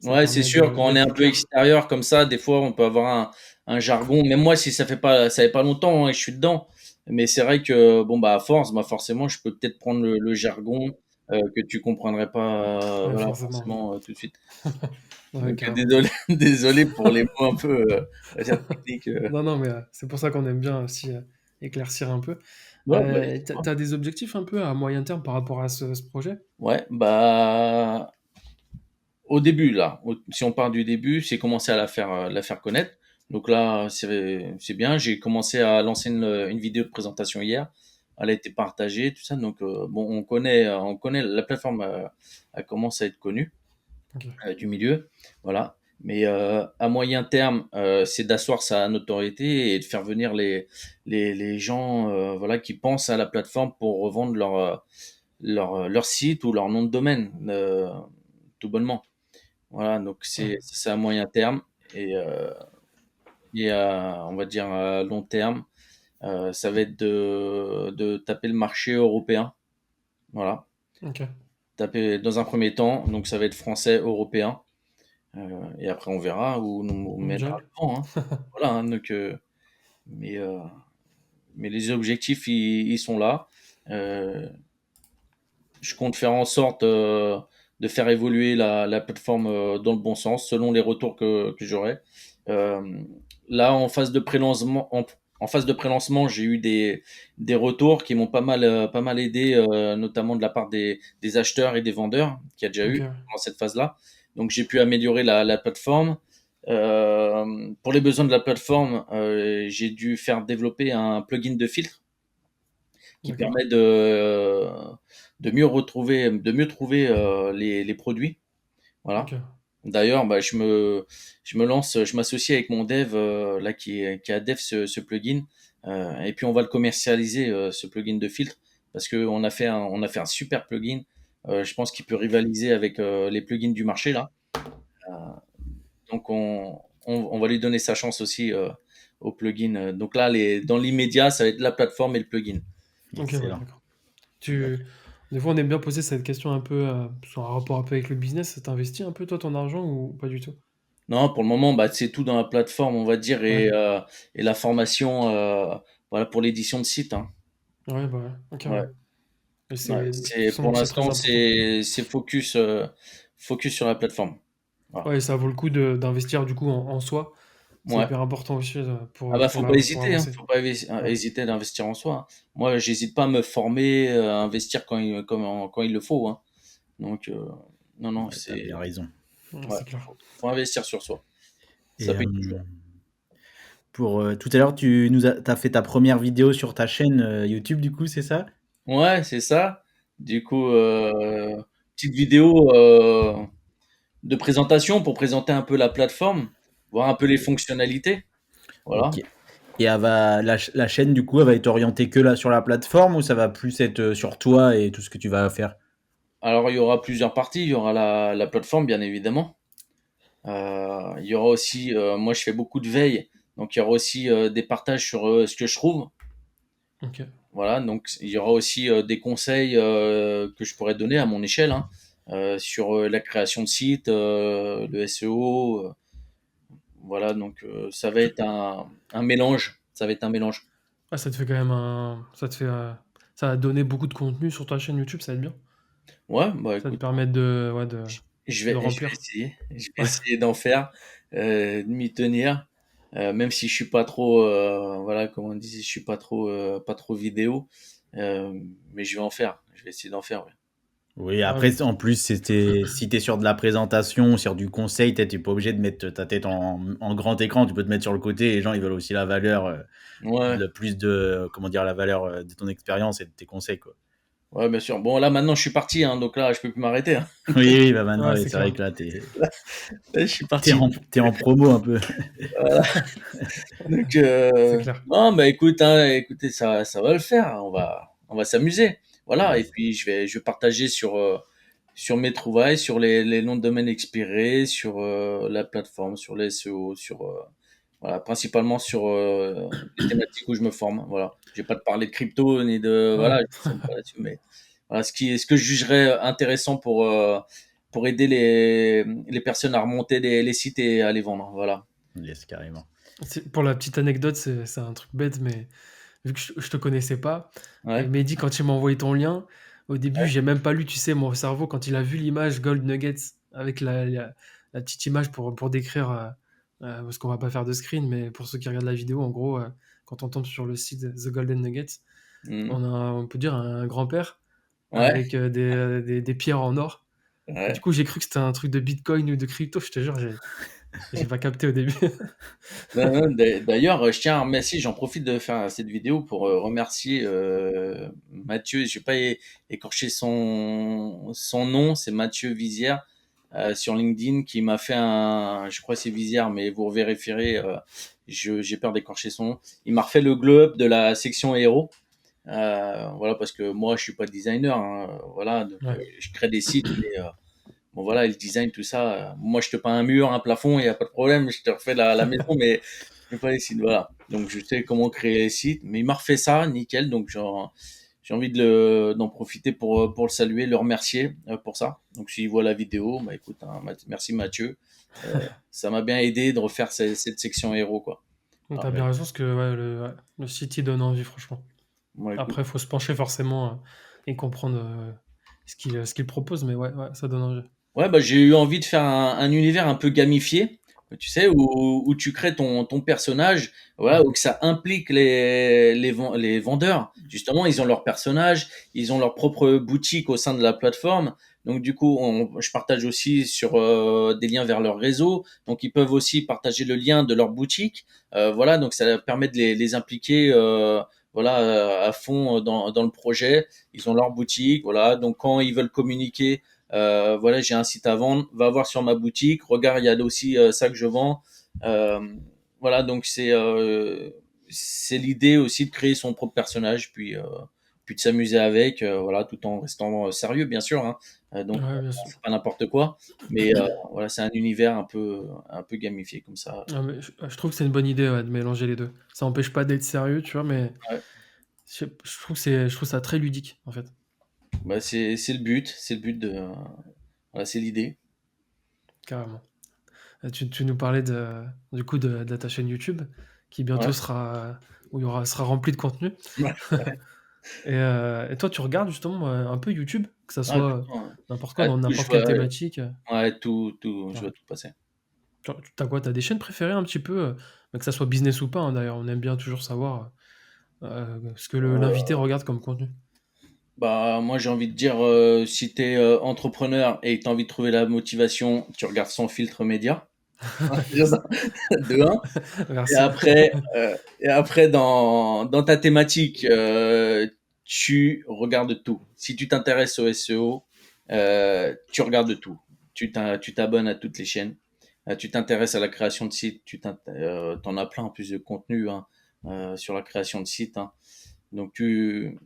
ça Ouais, c'est permet sûr, quand on est d'être un plus peu clair. extérieur comme ça, des fois, on peut avoir un jargon. Même moi, si ça fait pas longtemps, hein, et je suis dedans. Mais c'est vrai que, bon, bah, à force, bah, forcément, je peux peut-être prendre le jargon, que tu comprendrais pas, Ouais, voilà, forcément. forcément, tout de suite. Ouais, Donc, carrément. désolé, désolé pour les mots un peu, on va dire techniques. Non, non, mais c'est pour ça qu'on aime bien aussi éclaircir un peu. Ouais, bah, T'as des objectifs un peu à moyen terme par rapport à ce projet? ouais, bah, au début, là, si on part du début, c'est commencer à la faire connaître. Donc là, c'est bien. J'ai commencé à lancer une vidéo de présentation hier. Elle a été partagée, tout ça. Donc bon, on connaît la plateforme. Elle commence à être connue Ok. du milieu, voilà. Mais à moyen terme, c'est d'asseoir sa notoriété et de faire venir les gens, voilà, qui pensent à la plateforme pour revendre leur site ou leur nom de domaine, tout bonnement. Voilà, donc Ouais. c'est ça à moyen terme et on va dire à long terme, ça va être de taper le marché européen. Voilà, Ok. taper dans un premier temps, donc ça va être français, européen, et après on verra où nous mènera Mondial. le vent, hein. Voilà, hein, donc mais heu, mais les objectifs ils sont là. Heu, je compte faire en sorte, de faire évoluer la plateforme, dans le bon sens, selon les retours que j'aurai. Hem, là, en phase de pré-lancement, j'ai eu des retours qui m'ont pas mal aidé, notamment de la part des acheteurs et des vendeurs, qu'il y a déjà Ok. eu dans cette phase-là. Donc j'ai pu améliorer la plateforme. Pour les besoins de la plateforme, j'ai dû faire développer un plugin de filtre qui D'accord. permet de mieux trouver les produits. Ok. Voilà. D'ailleurs, bah, je m'associe avec mon dev là qui a dev ce plugin, et puis on va le commercialiser ce plugin de filtre parce que on a fait un super plugin. Je pense qu'il peut rivaliser avec les plugins du marché là. Euh, donc on va lui donner sa chance aussi au plugin. Donc là, dans l'immédiat, ça va être la plateforme et le plugin. Ok, ouais, Excellent. d'accord. Des fois, on aime bien poser cette question un peu sur un rapport un peu avec le business. T'investis un peu toi ton argent ou pas du tout? Non, pour le moment, bah, c'est tout dans la plateforme, on va dire, Ouais. et la formation, voilà, pour l'édition de site, hein. Ouais, bah ouais. Ok, ouais. Ouais, Et ouais. c'est, C'est pour c'est très l'instant, important. c'est focus sur la plateforme. Voilà. Ouais, et ça vaut le coup d'investir du coup en soi. C'est Ouais. hyper important aussi Ah bah, faut pas pour hésiter, hein. avancer. Faut pas Ouais. hésiter d'investir en soi, hein. Moi, j'hésite pas à me former, à investir quand il le faut, hein. Donc, non, non, Ouais, t'as bien raison. Ouais, ouais, c'est clair. faut investir sur soi. Ça Et paye toujours. pour tout à l'heure, t'as fait ta première vidéo sur ta chaîne YouTube, du coup, c'est ça? Ouais, c'est ça. Du coup, petite vidéo, de présentation pour présenter un peu la plateforme, voir un peu les fonctionnalités. Voilà. Ok. Et la chaîne, du coup, elle va être orientée que là sur la plateforme ou ça va plus être sur toi et tout ce que tu vas faire? Alors, il y aura plusieurs parties. Il y aura la plateforme, bien évidemment. Il y aura aussi, moi, je fais beaucoup de veille, donc il y aura aussi des partages sur ce que je trouve. Ok. Voilà, donc il y aura aussi des conseils que je pourrais donner à mon échelle, hein, sur la création de sites, le SEO. Voilà, donc ça va Tu- être un mélange. Ça va être un mélange. Ah, ça te fait quand même ça va donner beaucoup de contenu sur ta chaîne YouTube, ça va être bien. Ouais, bah Ça va te écoute, permettre de je vais remplir. essayer. Je vais Ouais. essayer d'en faire, de m'y tenir, même si je suis pas trop, voilà, comme on dit, je suis pas trop vidéo, mais je vais en faire. Je vais essayer d'en faire, ouais. Oui, Ouais, après, en plus, si t'es sur de la présentation, sur du conseil, t'es pas obligé de mettre ta tête en grand écran, tu peux te mettre sur le côté, les gens, ils veulent aussi la valeur, Ouais, le plus de, comment dire, la valeur de ton expérience et de tes conseils, quoi. Ouais, bien sûr. Bon, là, maintenant, je suis parti, hein, donc là, je peux plus m'arrêter, hein. Oui, oui, bah maintenant, Ouais, oui, c'est c'est vrai clair. que là, Là, je suis t'es parti. en, t'es en promo un peu. Voilà. Donc, C'est clair. non, bah écoute, hein, écoutez, ça va le faire. Hein. On va s'amuser. Voilà. Et Yes. puis, je vais partager sur mes trouvailles, sur les noms de domaine expirés, sur la plateforme, sur les SEO, sur voilà, principalement sur les thématiques où je me forme. Voilà. Je vais pas te parler de crypto ni de Ouais. voilà, je ne pas là-dessus, mais voilà, ce que je jugerais intéressant pour aider les personnes à remonter les sites et à les vendre. Voilà. Yes, carrément. Pour la petite anecdote, c'est un truc bête, mais vu que je te connaissais pas, et Ouais. Mehdi, quand il m'a envoyé ton lien, au début, Ouais. j'ai même pas lu, tu sais, mon cerveau, quand il a vu l'image Gold Nuggets avec la petite image pour décrire, parce qu'on va pas faire de screen, mais pour ceux qui regardent la vidéo, en gros, quand on tombe sur le site The Golden Nuggets, Mhm. on peut dire un grand-père Ouais. avec des pierres en or. Et du Ouais. coup, j'ai cru que c'était un truc de Bitcoin ou de crypto, je te jure, j'ai pas capté au début. D'ailleurs, je tiens à remercier, j'en profite de faire cette vidéo pour remercier Mathieu. Je vais pas écorcher son nom, c'est Mathieu Vizière sur LinkedIn qui m'a fait je crois que c'est Vizière, mais vous vérifierez. J'ai peur d'écorcher son nom. Il m'a refait le glow up de la section héros. Voilà, parce que moi, je suis pas designer. Hein, voilà, donc Ouais. je crée des sites, mais bon voilà, le design, tout ça. Moi, je te peins un mur, un plafond, il y a pas de problème. Je te refais la maison, mais pas les sites. Voilà. Donc, je sais comment créer les sites. Mais il m'a refait ça, nickel. Donc, genre, j'ai envie d'en profiter pour le saluer, le remercier pour ça. Donc, s'il voit la vidéo, bah écoute, hein, merci Mathieu. Euh, Ça m'a bien aidé de refaire cette section héros, quoi. Donc, Ah, t'as bien Ouais. raison, parce que ouais, le site, il donne envie, franchement. moi, écoute. Après, il faut se pencher forcément et comprendre ce qu'il propose, mais ouais, ça donne envie. Ouais, bah, j'ai eu envie de faire un univers un peu gamifié, tu sais, où tu crées ton personnage, voilà, Ouais. où que ça implique les vendeurs. Justement, ils ont leur personnage, ils ont leur propre boutique au sein de la plateforme. Donc, du coup, je partage aussi sur des liens vers leur réseau. Donc, ils peuvent aussi partager le lien de leur boutique. Voilà, donc ça permet de les impliquer, voilà, à fond dans le projet. Ils ont leur boutique, voilà. Donc, quand ils veulent communiquer voilà, j'ai un site à vendre, va voir sur ma boutique, regarde, il y a aussi ça que je vends. Euh, voilà, donc c'est l'idée aussi de créer son propre personnage, puis de s'amuser avec, voilà, tout en restant sérieux, bien sûr. Hein. Donc, Ouais, bien sûr. c'est pas n'importe quoi, mais voilà, c'est un univers un peu gamifié comme ça. Ah, mais je trouve que c'est une bonne idée, ouais, de mélanger les deux. Ça n'empêche pas d'être sérieux, tu vois, mais Ouais. je trouve ça très ludique, en fait, Bah, c'est le but voilà, c'est l'idée. carrément. Tu nous parlais du coup de ta chaîne YouTube, qui bientôt Ouais. où sera remplie de contenu. Et toi, tu regardes justement un peu YouTube, que ça Ah, soit tout, hein. n'importe quoi, Ah, dans tout, n'importe quelle thématique. ouais, tout, je Ouais. vois tout passer. T'as quoi? T'as des chaînes préférées un petit peu, que ça soit business ou pas, hein, d'ailleurs, on aime bien toujours savoir ce que l'invité regarde comme contenu. Bah, moi, j'ai envie de dire, si tu es entrepreneur et que tu as envie de trouver la motivation, tu regardes Sans filtre média. Yes. De un. Et Merci. après, dans ta thématique, tu regardes tout. Si tu t'intéresses au SEO, tu regardes tout. Tu t'abonnes à toutes les chaînes. Tu t'intéresses à la création de sites. T'en as plein en plus de contenu hein, sur la création de sites. Hein. Donc, tu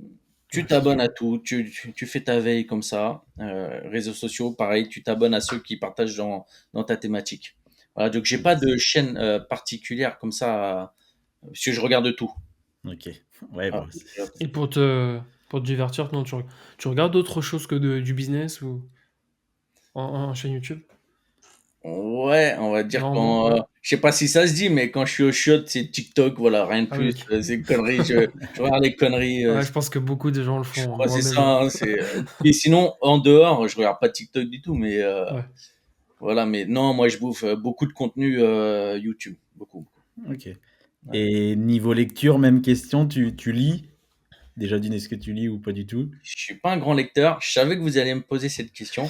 Ouais, c'est t'abonnes sûr. à tout, tu fais ta veille comme ça. Réseaux sociaux, pareil, tu t'abonnes à ceux qui partagent dans ta thématique. Voilà, donc j'ai pas Yes. de chaîne particulière comme ça, parce que je regarde tout. Ok. Ouais, Voilà, bon. je regarde Et tout. pour te divertir, non, tu regardes autre chose que du business ou en chaîne YouTube? Ouais, on va dire Non, bon, quand, ouais. je sais pas si ça se dit, mais quand je suis au shot, c'est TikTok, voilà, rien de Ah oui, plus. ok. C'est conneries, je regarde les conneries. Ouais, je pense que beaucoup de gens le Je font, crois que c'est moi-même. ça. Hein, et sinon, en dehors, je regarde pas TikTok du tout, mais Ouais. voilà. Mais non, moi, je bouffe beaucoup de contenu YouTube, beaucoup. Ok. Ouais. Et niveau lecture, même question, tu lis? Déjà d'une, est-ce que tu lis ou pas du tout? Je suis pas un grand lecteur. Je savais que vous alliez me poser cette question.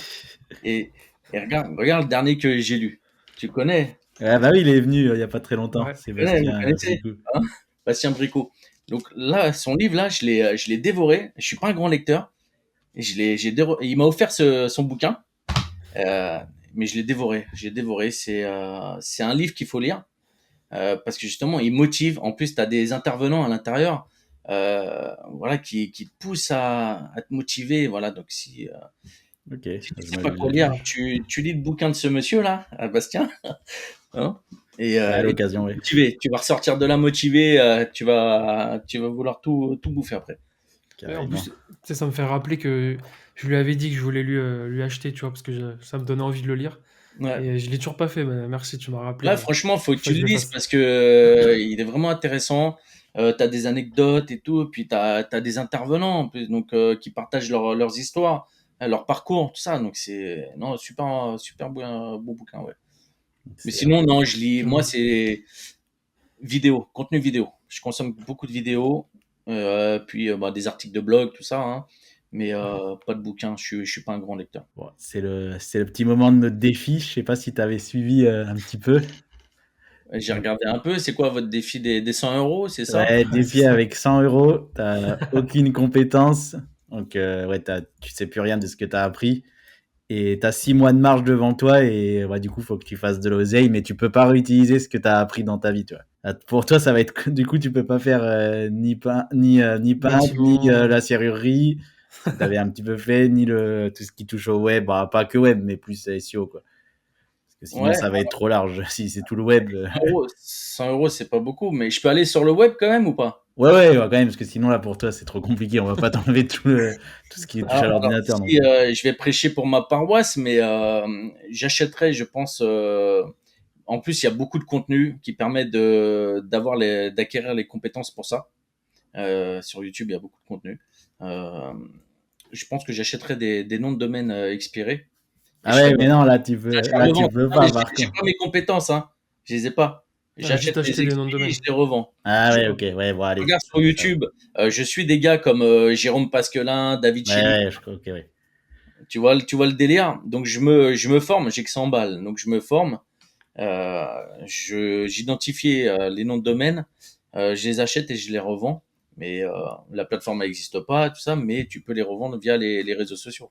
Et, et regarde le dernier que j'ai lu. Tu connais? Ah bah oui, il est venu il y a pas très longtemps, Ouais. Vous Sébastien connaissez? Bricou. Hein Bastien Bricot. Donc là, son livre là, je l'ai dévoré. Je suis pas un grand lecteur, Et il m'a offert son bouquin, euh, mais je l'ai dévoré. J'ai dévoré. C'est un livre qu'il faut lire parce que justement, il motive. En plus, tu as des intervenants à l'intérieur, voilà, qui te poussent à te motiver. Voilà, donc Ok, si tu je sais me pas le quoi lire, note. tu lis le bouquin de ce monsieur là, à Bastien, hein, À et tu l'occasion, vas oui. te motiver. Tu vas ressortir de là motivé. Tu vas vouloir tout bouffer après. Et en plus, Carrément. tu sais, ça me fait rappeler que je lui avais dit que je voulais lui acheter, tu vois, parce que ça me donnait envie de le lire. Ouais. Et je l'ai toujours pas fait, mais merci, tu m'as rappelé. Là, franchement, faut que tu Faut que le je le lises fasse. parce que il est vraiment intéressant. T'as des anecdotes et tout, et puis t'as des intervenants en plus, donc qui partagent leurs histoires, leur parcours, tout ça. Donc c'est non super super beau bouquin, ouais. Mais C'est sinon, non, je lis. Moi, Carrément. c'est vidéo, contenu vidéo. Je consomme beaucoup de vidéos, puis bah, des articles de blog, tout ça, hein. Mais pas de bouquins. Je suis pas un grand lecteur. bon, c'est le petit moment de notre défi. Je sais pas si tu avais suivi un petit peu. J'ai Donc, regardé un peu. C'est quoi votre défi des 100 euros, c'est ça? ouais, Ouais, c'est défi ça. avec 100 euros, t'as aucune compétence. Donc, ouais, tu sais plus rien de ce que tu as appris. Et tu as 6 mois de marge devant toi. Et ouais, du coup, il faut que tu fasses de l'oseille, mais tu peux pas réutiliser ce que tu as appris dans ta vie. Tu vois. Pour toi, ça va être. Du coup, tu peux pas faire ni peintre, ni Bâtiment. la serrurerie, ce que tu avais un petit peu fait, ni tout ce qui touche au web. Bah, pas que web, mais plus SEO, quoi. Parce que sinon, Ouais, ça va être trop large. Si c'est tout le web. 100 euros, c'est pas beaucoup, mais je peux aller sur le web quand même ou pas? Ouais, ouais, ouais, quand même, parce que sinon, là, pour toi, c'est trop compliqué. On va pas t'enlever tout ce qui touche à Alors l'ordinateur non si, plus. je vais prêcher pour ma paroisse, mais j'achèterais, je pense. En plus, il y a beaucoup de contenu qui permet d'acquérir les compétences pour ça. Sur YouTube, il y a beaucoup de contenu. Euh, je pense que j'achèterais des noms de domaine expirés et Ah ouais, mais non, je les là, tu revends. peux Non, mais pas, j'ai par j'ai contre. pas mes compétences, hein. Je les ai pas. Ah, juste J'achète les acheter des noms de expis et domaine. je les revends. Ah Je ouais, ok, ouais, bon, allez. regarde sur Ça va. YouTube, je suis des gars comme Jérôme Pasquelin, David Ouais, Chili. ouais, je crois, ok, ouais. Tu vois le délire. Donc je me forme, j'ai que 100 balles. Donc je me forme. J'identifie les noms de domaine, je les achète et je les revends. Mais la plateforme n'existe pas, tout ça, mais tu peux les revendre via les réseaux sociaux.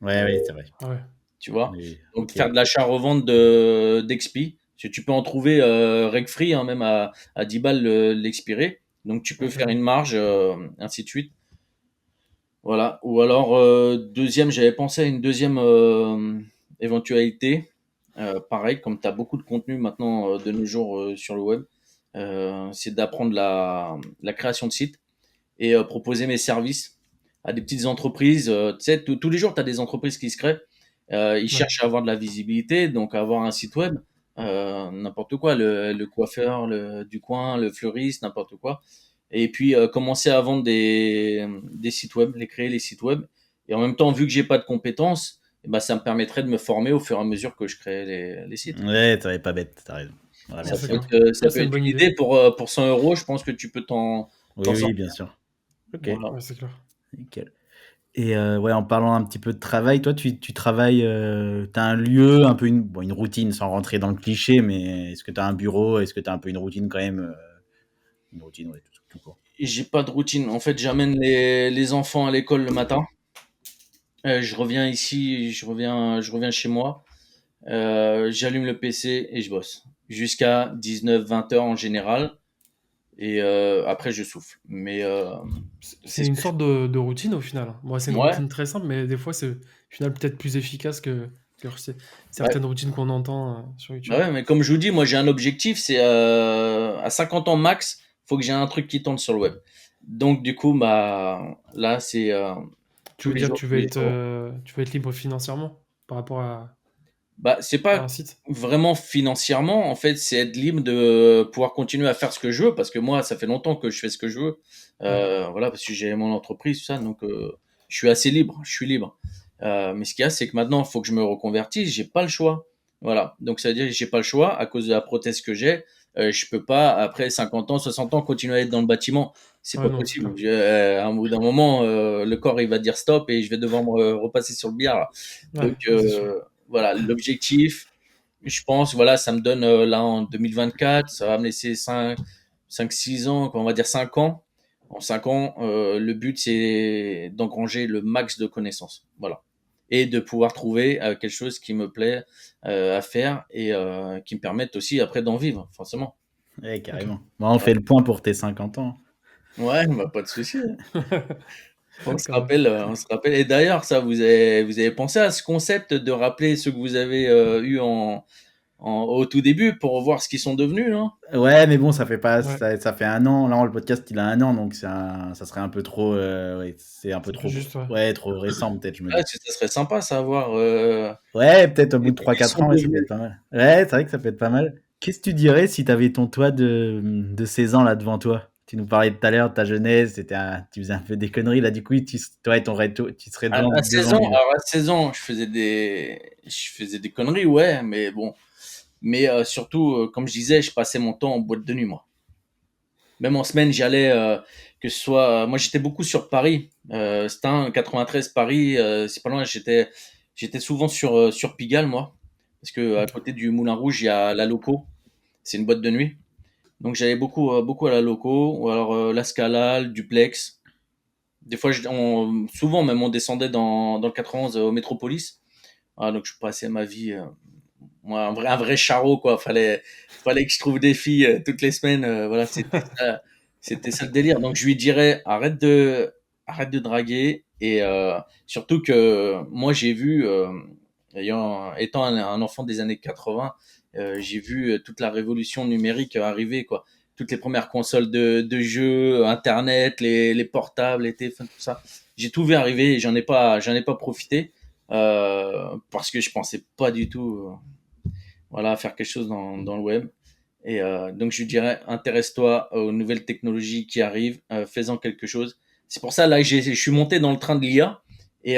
Ouais, ouais, c'est vrai. Ah ouais. Tu vois? Mais, Donc ok. faire de l'achat-revente d'expi. Parce que tu peux en trouver reg free, hein, même à 10 balles l'expiré. Donc tu peux faire Mhm. une marge, ainsi de suite. Voilà. Ou alors, deuxième, j'avais pensé à une deuxième éventualité. Pareil, comme tu as beaucoup de contenu maintenant de nos jours sur le web, c'est d'apprendre la création de sites et proposer mes services à des petites entreprises. Tu sais, tous les jours, tu as des entreprises qui se créent. Ils Ouais. cherchent à avoir de la visibilité, donc à avoir un site web, n'importe quoi, le coiffeur du coin, le fleuriste, n'importe quoi. Et puis commencer à vendre des sites web, les créer les sites web. Et en même temps, vu que j'ai pas de compétences, eh ben, ça me permettrait de me former au fur et à mesure que je crée les sites. Ouais, t'avais pas bête, t'as raison. Voilà, Ouais, Ça c'est merci. peut clair. être, euh, ça Ouais, peut c'est une être bonne une idée. idée pour 100 euros. Je pense que tu peux Oui, t'en oui, sortir. bien sûr. Ok, Voilà. Ouais, c'est clair. nickel. Et ouais, en parlant un petit peu de travail, toi, tu travailles, t'as un lieu, un peu une routine, sans rentrer dans le cliché, mais est-ce que t'as un bureau? Est-ce que t'as un peu une routine quand même? Une routine, ouais, tout court. J'ai pas de routine. En fait, j'amène les enfants à l'école le matin. Je reviens ici, je reviens chez moi. J'allume le PC et je bosse jusqu'à 19-20 heures en général. Et après, je souffle. Mais c'est C'est ce une que je sorte de routine au final. Moi, c'est fais. une Ouais, routine très simple, mais des fois, c'est au final peut-être plus efficace que ouais. certaines routines qu'on entend sur Bah YouTube. ouais, mais comme je vous dis, moi j'ai un objectif, c'est à 50 ans max, faut que j'ai un truc qui tourne sur le web. Donc du coup, bah là, c'est Tu tous veux les dire que jours, tous les jours. tu veux être libre financièrement par rapport Bah, c'est à un pas site? vraiment financièrement, en fait, c'est être libre de pouvoir continuer à faire ce que je veux, parce que moi, ça fait longtemps que je fais ce que je veux. Ouais. Voilà, parce que j'ai mon entreprise, tout ça, donc je suis assez libre, je suis libre. Mais ce qu'il y a, c'est que maintenant, il faut que je me reconvertisse, j'ai pas le choix. Voilà, donc ça veut dire que j'ai pas le choix à cause de la prothèse que j'ai. Je peux pas, après 50 ans, 60 ans, continuer à être dans le bâtiment. C'est Ouais, pas non, c'est possible. clair. À un bout d'un moment, le corps, il va dire stop et je vais devoir me repasser sur le billard, là. Ouais, Donc, c'est sûr. voilà, l'objectif, je pense, voilà, ça me donne là en 2024, ça va me laisser 5, 6 ans, on va dire 5 ans. En 5 ans, le but, c'est d'engranger le max de connaissances. Voilà. Et de pouvoir trouver quelque chose qui me plaît à faire et qui me permette aussi après d'en vivre, forcément. Ouais, Ok. carrément. Bon, on fait le point pour tes 50 ans. Ouais, bah, pas de souci. On se Quand même. rappelle, on se rappelle. Et d'ailleurs, ça, vous avez pensé à ce concept de rappeler ceux que vous avez eu au tout début pour voir ce qu'ils sont devenus, non? Ouais, mais bon, ça fait pas, Ouais, ça fait 1 an. Là, le podcast, il a 1 an, donc ça serait un peu trop, ouais, c'est un peu c'est plus trop, juste, ouais. ouais, trop récent, peut-être, je me Ah, dis. ça serait sympa à savoir Ouais, peut-être au bout de ce trois qu'ils quatre sont ans, ouais, ça peut être devenus. pas mal. Ouais, c'est vrai que ça peut être pas mal. Qu'est-ce que tu dirais si t'avais ton toi de 16 ans là devant toi? Tu nous parlais tout à l'heure de ta jeunesse, tu faisais un peu des conneries, là, du coup, toi, tu serais À 16 devant ans, lui, là. alors à 16 ans, je faisais des conneries, ouais, mais bon. Mais surtout, comme je disais, je passais mon temps en boîte de nuit, moi. Même en semaine, j'y allais, que ce soit. Moi, j'étais beaucoup sur Paris. Stein, 93, Paris, c'est pas loin. J'étais souvent sur Pigalle, moi. Parce que à Ok. côté du Moulin Rouge, il y a la Loco. C'est une boîte de nuit. Donc, j'allais beaucoup à la Loco. Ou alors la Scala, le Duplex. Des fois, souvent même, on descendait dans le 91 au Métropolis. Ah, donc, je passais ma vie. Moi, un vrai charreau, quoi. Fallait que je trouve des filles toutes les semaines. Voilà, c'était ça le délire. Donc, je lui dirais, arrête de draguer. Et surtout que moi, j'ai vu, étant un enfant des années 80, j'ai vu toute la révolution numérique arriver, quoi. Toutes les premières consoles de jeux, Internet, les portables, les téléphones, tout ça. J'ai tout vu arriver et j'en ai pas profité parce que je pensais pas du tout voilà, faire quelque chose dans le web. Et donc, je lui dirais, intéresse-toi aux nouvelles technologies qui arrivent, fais-en quelque chose. C'est pour ça, là, je suis monté dans le train de l'IA et,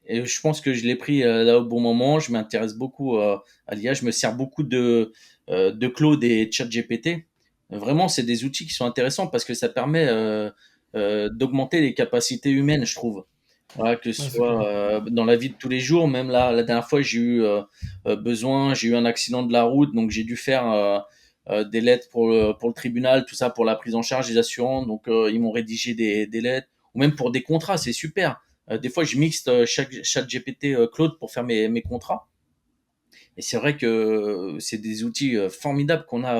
et je pense que je l'ai pris là au bon moment. Je m'intéresse beaucoup à l'IA. Je me sers beaucoup de Claude et ChatGPT. Vraiment, c'est des outils qui sont intéressants parce que ça permet d'augmenter les capacités humaines, je trouve. Voilà, que ce Ouais, c'est clair. soit dans la vie de tous les jours. Même là, la dernière fois, j'ai eu un accident de la route, donc j'ai dû faire des lettres pour le tribunal, tout ça pour la prise en charge des assurances. Donc ils m'ont rédigé des lettres, ou même pour des contrats, c'est super. Des fois, je mixte chaque GPT Claude pour faire mes contrats. Et c'est vrai que c'est des outils formidables qu'on a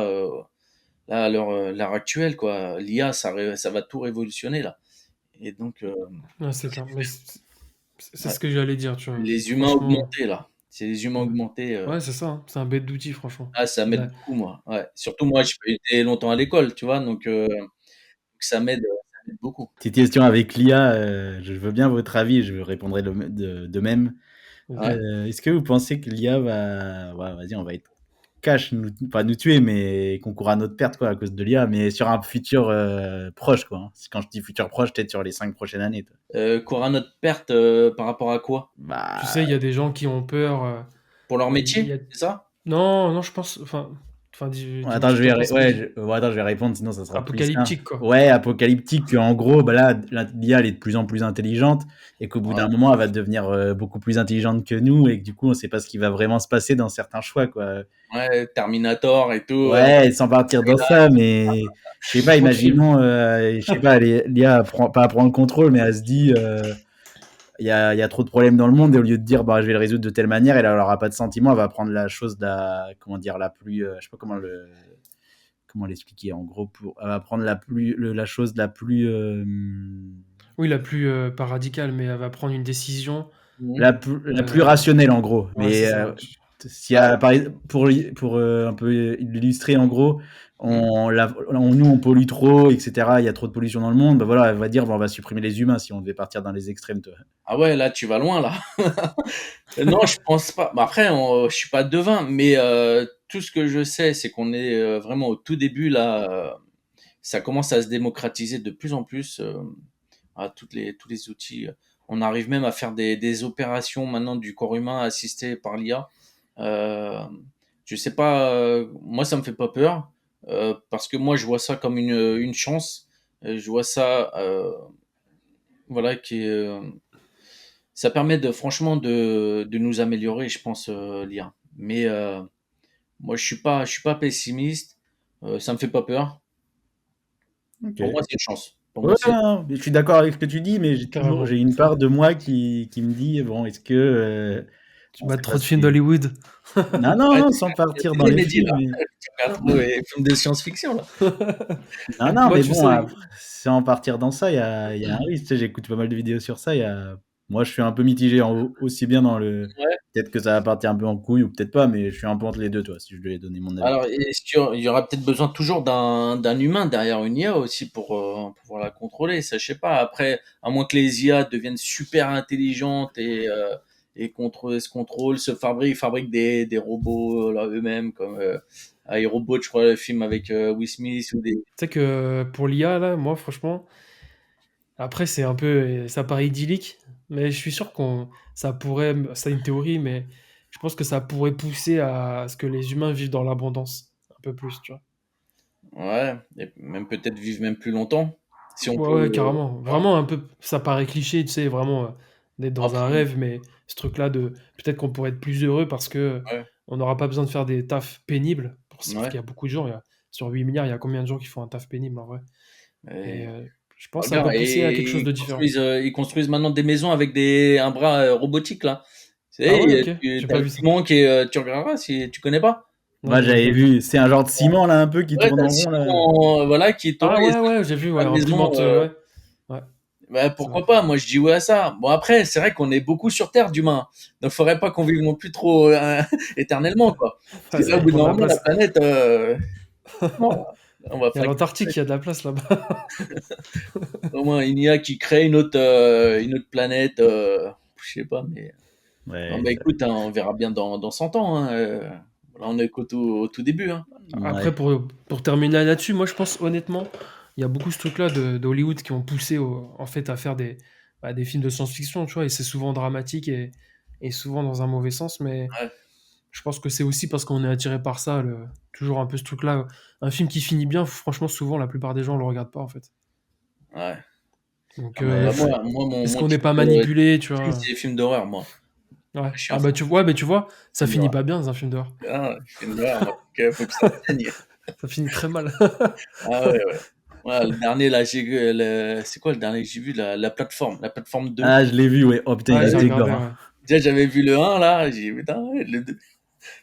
là à l'heure actuelle, quoi. L'IA, ça va tout révolutionner là. Et donc, Ouais, c'est clair. Mais c'est ouais. ce que j'allais dire, tu vois. Les humains Franchement, augmentés, là. C'est les humains ouais. augmentés. Ouais, c'est ça, hein. C'est un bête d'outil, franchement. Ah, ça m'aide Là, beaucoup, moi. Ouais. Surtout, moi, j'ai pas été longtemps à l'école, tu vois, donc ça m'aide beaucoup. Petite question avec l'IA, je veux bien votre avis, je répondrai de même. Ouais. Est-ce que vous pensez que l'IA va, ouais, vas-y, on va être cash, pas nous tuer, mais concourt à notre perte, quoi, à cause de l'IA, mais sur un futur proche, quoi, hein. Quand je dis futur proche, peut-être sur les 5 prochaines années, toi. Qu'aura notre perte par rapport à quoi? tu sais, il Bah, y a des gens qui ont peur. Pour leur Il y métier, a... c'est ça? Non, non, je pense. Enfin, dis-moi attends, ce que t'en penses, mais attends, je vais répondre, sinon ça sera plus simple. apocalyptique, quoi. Ouais, apocalyptique, en gros, bah là, l'IA, elle est de plus en plus intelligente, et qu'au bout Ouais. d'un moment, elle va devenir beaucoup plus intelligente que nous, et que du coup, on sait pas ce qui va vraiment se passer dans certains choix, quoi. Ouais, Terminator et tout. Ouais, sans partir dans ça, mais je sais pas, Trop de films. imaginons, je sais pas, l'IA pas à prendre le contrôle, mais elle se dit, il y a trop de problèmes dans le monde, et au lieu de dire, bah, je vais le résoudre de telle manière, elle aura pas de sentiment, elle va prendre la chose, comment dire, la plus, je sais pas comment l'expliquer, en gros, elle va prendre la chose la plus, Oui, la plus, pas radicale, mais elle va prendre une décision. la plus euh, rationnelle, en gros. Ouais, c'est Mais ça. s'il y a, pour un peu l'illustrer, en gros, Mhm. nous, on pollue trop, etc. Il y a trop de pollution dans le monde. Bah voilà, elle va dire, bah, on va supprimer les humains si on devait partir dans les extrêmes, toi. Ah ouais, là, tu vas loin, là. Non, je pense pas. Bah, après, je suis pas devin, mais tout ce que je sais, c'est qu'on est vraiment au tout début, là. Ça commence à se démocratiser de plus en plus. Tous les outils. On arrive même à faire des opérations maintenant du corps humain assisté par l'IA. Euh, je sais pas, moi ça me fait pas peur parce que moi je vois ça comme une chance. Je vois ça, voilà, ça permet franchement de nous améliorer, je pense, l'IA. Mais moi je suis pas pessimiste. Ça me fait pas peur. OK. Pour moi, c'est une chance. Pour Ouais, moi, c'est non, mais je suis d'accord avec ce que tu dis, mais Carrément. j'ai une part de moi qui me dit: «Bon, est-ce que, Tu on mates serait pas trop de films si» d'Hollywood. non, non, ouais, non, sans partir c'est dans de les l'inédit, films, là. mais Tu regardes trop les films de science-fiction, là. non, non, Moi, mais tu bon, sais, sans partir dans ça, il y a un risque. Tu sais, j'écoute pas mal de vidéos sur ça. Moi, je suis un peu mitigé, aussi bien dans le. Ouais. Peut-être que ça va partir un peu en couille ou peut-être pas, mais je suis un peu entre les deux, toi, si je devais donner mon avis. Alors, est-ce qu'il y aura peut-être besoin toujours d'un humain derrière une IA aussi pour pouvoir la contrôler? Ça, je sais pas. Après, à moins que les IA deviennent super intelligentes et se contrôlent, fabriquent des robots là, eux-mêmes, comme iRobot, je crois, le film avec Will Smith ou des. tu sais que pour l'IA, là, moi, franchement, après, c'est un peu, ça paraît idyllique, mais je suis sûr ça pourrait, c'est une théorie, mais je pense que ça pourrait pousser à ce que les humains vivent dans l'abondance un peu plus, tu vois. Ouais, et même peut-être vivre même plus longtemps, si on Ouais, peut. ouais, carrément. Voilà. Vraiment un peu, ça paraît cliché, tu sais, vraiment d'être dans un Après, rêve, mais ce truc-là de peut-être qu'on pourrait être plus heureux parce que ouais, on n'aura pas besoin de faire des tafs pénibles, parce qu'il ouais. y a beaucoup de gens, sur 8 milliards, il y a combien de gens qui font un taf pénible en vrai? Et Et je pense que ça regarde, peut pousser à quelque et chose de différent. ils construisent maintenant des maisons avec un bras robotique là. Tu Ah ouais, sais, ok, tu j'ai as pas le vu ça. ciment tu regarderas si tu connais pas. Non, Moi, j'ai j'avais pas vu. vu, c'est un genre de ciment, là, un peu, qui Ouais, tourne t'as le en rond, là. ciment, voilà, qui tourne Ah et ouais, ça ouais, j'ai vu, fait ouais, la maison. imprimante, ouais. Ouais, Bah, c'est vrai. pourquoi pas? Moi, je dis ouais à ça. Bon, après, c'est vrai qu'on est beaucoup sur Terre d'humains, donc faudrait pas qu'on vive non plus trop éternellement, quoi. Ouais, Parce que ça là, au va bout d'un prendre de la moment, la place. planète, non, on va Il y a fracasser. l'Antarctique, il y a de la place là-bas. Au moins une IA qui crée une autre planète, je sais pas, mais non, Ouais, bah écoute, hein, on verra bien dans 100 ans. Hein, là, on est au tout début. Hein. Après, ouais. pour terminer là-dessus, moi je pense honnêtement, il y a beaucoup ce truc-là d'Hollywood qui ont poussé en fait à faire des films de science-fiction, tu vois, et c'est souvent dramatique et souvent dans un mauvais sens, mais Ouais, je pense que c'est aussi parce qu'on est attiré par ça, toujours un peu ce truc-là. Un film qui finit bien, franchement, souvent la plupart des gens le regardent pas en fait. ouais. Donc, Ah, bah, moi, est-ce mon qu'on n'est type pas de manipulé, tu film, vois? c'est les films d'horreur, moi. Ouais. Je suis un Ah fan bah tu vois, mais tu vois, de ça films finit d'horreur. pas bien dans un film d'horreur. Ah, les films d'horreur, moi, faut que ça saigne. Ça finit très mal. Ah ouais, ouais. Ouais, le dernier, là, c'est quoi le dernier que j'ai vu? La plateforme 2. Ah, je l'ai vu, ouais. Oh putain, il Ouais, j'ai était regardé, gore, hein. ouais. Déjà, j'avais vu le un là, j'ai dit, putain, ouais, le 2.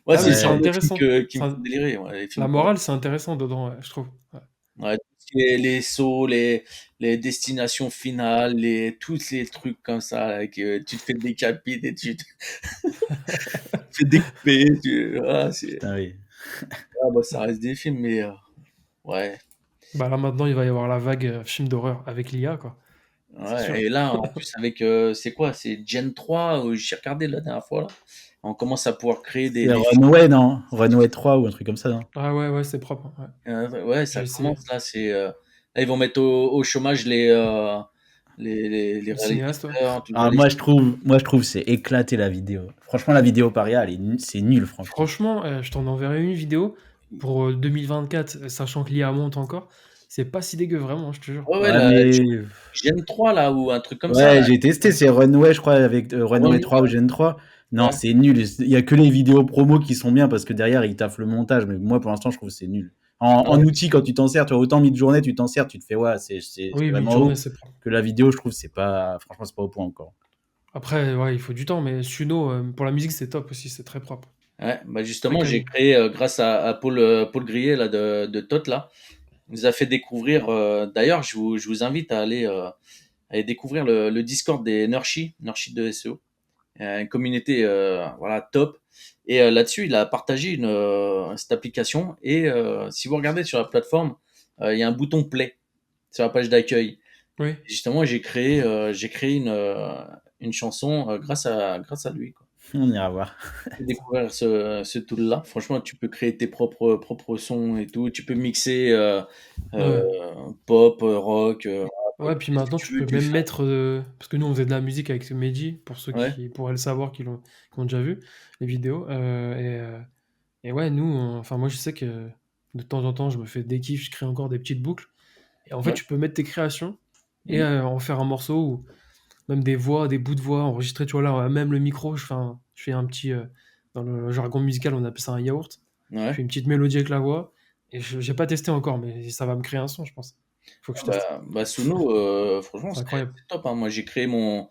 Moi, Ah c'est mais le c'est genre Ouais. de film intéressant. qui me fait délirer, ouais, les La films d'horreur. morale, c'est intéressant dedans, ouais, je trouve. Ouais. Ouais, tout ce qui est les sauts, les destinations finales, tous les trucs comme ça, là, que tu te fais décapiter, tu te fais découper, Putain, oui. bah, ça reste des films, mais ouais, Bah là maintenant, il va y avoir la vague film d'horreur avec l'IA, quoi. C'est sûr. ouais. Et là, en plus, avec, c'est quoi? C'est Gen 3, j'ai regardé la dernière fois, là. On commence à pouvoir créer C'est des films. Runway, non? Runway 3 ou un truc comme ça, non? Ah ouais, ouais, c'est propre. Ouais. Ouais, J'ai ça essayé. commence, là. Là, ils vont mettre au chômage les Le cinéaste, ouais. réalisateurs, tout ça, Ah, moi, je trouve c'est éclaté la vidéo. Franchement, la vidéo paria, c'est nul, franchement. Franchement, je t'en enverrai une vidéo pour 2024, sachant que l'IA monte encore. C'est pas si dégueu, vraiment, je te jure. Ouais, ouais, Ouais, mais Gen 3 là, ou un truc comme ça, ouais, là. j'ai testé, c'est Runway, je crois, avec Runway Runway, 3 ou Gen 3. Non, ouais. c'est nul. Il y a que les vidéos promo qui sont bien parce que derrière, ils taffent le montage. Mais moi, pour l'instant, je trouve que c'est nul. En Ouais, outil, quand tu t'en sers, tu vois, autant mid-journée, tu t'en sers, tu te fais, ouais, c'est Oui, vraiment mid-journée, haut. c'est propre. Que la vidéo, je trouve, c'est pas, franchement, c'est pas au point encore. Après, ouais, il faut du temps, mais Suno, pour la musique, c'est top aussi, c'est très propre. ouais, bah Très justement, j'ai quali. créé grâce à Paul Grillet là de Tot là, il nous a fait découvrir. D'ailleurs, je vous invite à aller découvrir le Discord des Nurshi de SEO, une communauté voilà top. Et là-dessus, il a partagé cette application. Et si vous regardez sur la plateforme, il y a un bouton play sur la page d'accueil. Oui. Justement, j'ai créé une chanson grâce à lui. Quoi. On ira voir. J'ai découvert ce tool-là. Franchement, tu peux créer tes propres sons et tout. Tu peux mixer euh, Ouais. pop, rock, Ouais, puis qu'est-ce que maintenant, tu tu veux, peux tu même fais. mettre. Parce que nous, on faisait de la musique avec Mehdi, pour ceux Ouais, qui pourraient le savoir, qui ont déjà vu les vidéos. Et ouais, nous, enfin, moi, je sais que de temps en temps, je me fais des kiffs, je crée encore des petites boucles. Et en fait, ouais. tu peux mettre tes créations et Mhm. en faire un morceau ou même des voix, des bouts de voix enregistrés. Tu vois, là, même le micro, je fais un petit. Dans le jargon musical, on appelle ça un yaourt. Je Ouais. fais une petite mélodie avec la voix. Et j'ai pas testé encore, mais ça va me créer un son, je pense. Faut que je teste. Suno, franchement, C'est c'est incroyable. c'est top, hein. Moi, j'ai créé mon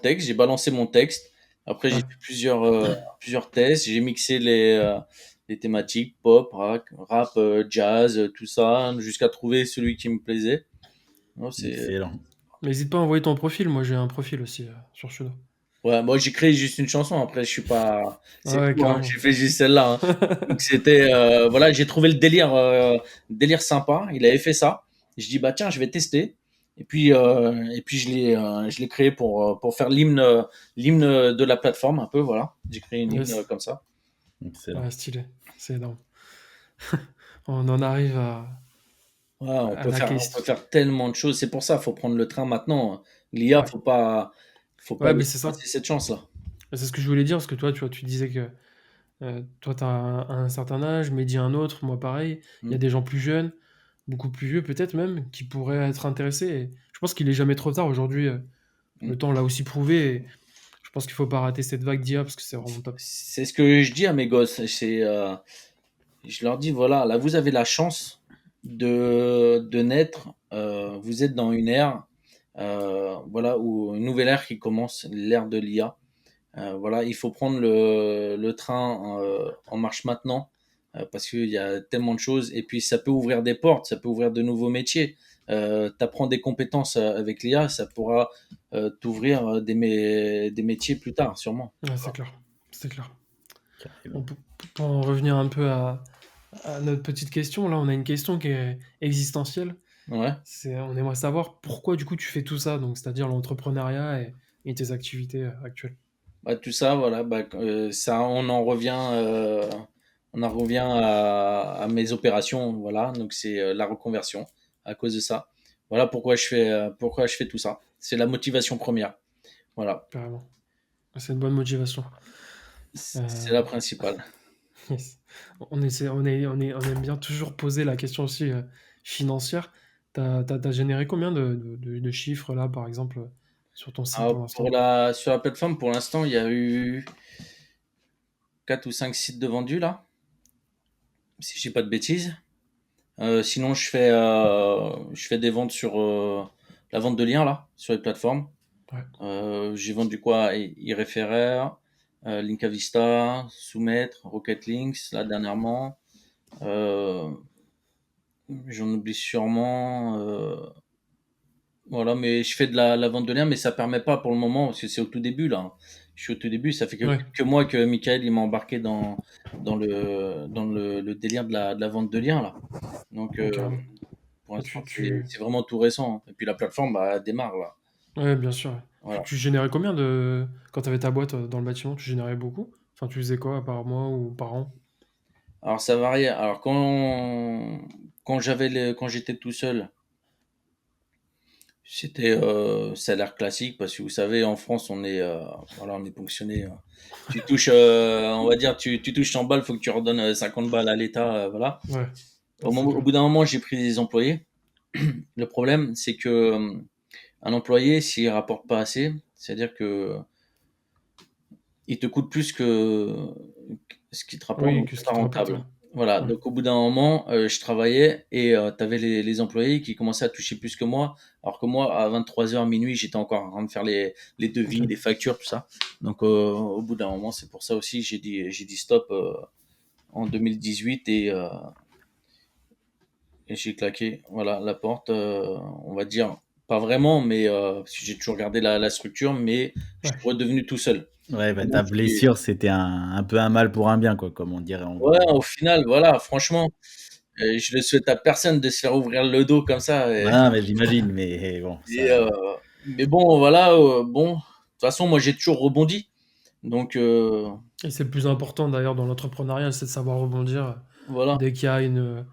texte, j'ai balancé mon texte. Après, j'ai Ouais. fait plusieurs tests. J'ai mixé les thématiques pop, rap, jazz, tout ça, jusqu'à trouver celui qui me plaisait. Non, Excellent. Mais n'hésite pas à envoyer ton profil. Moi, j'ai un profil aussi sur Suno. ouais, moi, j'ai créé juste une chanson. Après, je suis pas, Ah c'est ouais, tout, hein. carrément. J'ai fait juste celle-là, hein. Donc, voilà, j'ai trouvé le délire sympa. Il avait fait ça. Je dis, bah, tiens, je vais tester. Et puis je l'ai créé pour faire l'hymne de la plateforme, un peu, voilà. J'ai créé une hymne Yes. comme ça. Excellent. Ouais, stylé. C'est énorme. On en arrive Ouais, on à peut la faire, on peut question. faire tellement de choses. C'est pour ça, faut prendre le train maintenant. L'IA, Ouais. faut pas Ouais, mais laisser c'est ça. passer cette chance-là. C'est ce que je voulais dire, parce que toi, tu vois, tu disais que toi, tu as un certain âge, Mehdi un autre, moi pareil. Il y Mm. a des gens plus jeunes, beaucoup plus vieux peut-être même, qui pourraient être intéressés. Et je pense qu'il est jamais trop tard aujourd'hui. Mm. Le temps l'a aussi prouvé. Et je pense qu'il faut pas rater cette vague d'IA parce que c'est vraiment top. C'est ce que je dis à mes gosses. Je leur dis, voilà, là, vous avez la chance de naître. Vous êtes dans une ère, voilà, où une nouvelle ère qui commence, l'ère de l'IA. Voilà, il faut prendre le train en marche maintenant, parce qu'il y a tellement de choses. Et puis, ça peut ouvrir des portes, ça peut ouvrir de nouveaux métiers. Tu apprends des compétences avec l'IA, ça pourra t'ouvrir des métiers plus tard, sûrement. Ouais, c'est clair. C'est clair. Carrément. Bon, pour en revenir un peu à notre petite question, là, on a une question qui est existentielle. Ouais. On aimerait savoir pourquoi, du coup, tu fais tout ça, donc c'est-à-dire l'entrepreneuriat et tes activités actuelles. Bah, tout ça, voilà, ça, on en revient à mes opérations, voilà. Donc c'est la reconversion à cause de ça. Voilà pourquoi je fais tout ça. C'est la motivation première. Voilà, Carrément. C'est une bonne motivation. c'est la Euh, principale. yes. On aime bien toujours poser la question aussi financière. T'as généré combien de chiffres là, par exemple, sur ton site pour Alors, l'instant? sur la plateforme, pour l'instant, il y a eu 4 ou 5 sites de vendus là, si je dis pas de bêtises. Sinon, je fais des ventes sur la vente de liens là, sur les plateformes. Ouais. J'ai vendu quoi? iReferrer, Linkavista, Soumettre, Rocket Links, là dernièrement. Euh, J'en oublie sûrement. Voilà, mais je fais de la vente de liens, mais ça permet pas pour le moment, parce que c'est au tout début là, hein. Je suis au tout début, ça fait que Ouais, quelques mois que Michael il m'a embarqué dans le délire de la vente de liens là. Donc ouais, carrément. pour Ah, l'instant, c'est vraiment tout récent, hein. Et puis la plateforme elle démarre là. Ouais, bien sûr. Ouais. Tu, Voilà. tu générais combien de... Quand tu avais ta boîte dans le bâtiment, tu générais beaucoup? Enfin, tu faisais quoi par mois ou par an? Alors ça variait. Alors quand j'étais tout seul, c'était salaire classique parce que vous savez en France on est ponctionné. Tu touches, on va dire, tu touches 100 balles, faut que tu redonnes 50 balles à l'État, voilà. Ouais, Au c'est moment, au clair. bout d'un moment, j'ai pris des employés. Le problème, c'est que un employé, s'il rapporte pas assez, c'est-à-dire que il te coûte plus que ce qui te rapporte, Oui, donc que ce c'est pas qui te rapporte, rentable. ouais. Voilà, Ouais, donc au bout d'un moment, je travaillais et tu avais les employés qui commençaient à toucher plus que moi, alors que moi, à 23 heures minuit, j'étais encore en train de faire les devis, ok. les factures, tout ça. Donc au bout d'un moment, c'est pour ça aussi, j'ai dit stop en 2018 et j'ai claqué, voilà, la porte, on va dire, pas vraiment, mais parce que j'ai toujours gardé la structure, mais je Ouais, suis redevenu tout seul. Ouais, bah, Maintenant, ta blessure, c'était un peu un mal pour un bien, quoi, comme on dirait en ouais, gros. au final, voilà, franchement, je le souhaite à personne de se faire ouvrir le dos comme ça. Ah, mais j'imagine, mais bon, Et, ça. mais bon, voilà, bon, de toute façon, moi, j'ai toujours rebondi. Donc, et c'est le plus important d'ailleurs dans l'entrepreneuriat, c'est de savoir rebondir voilà. dès qu'il y a une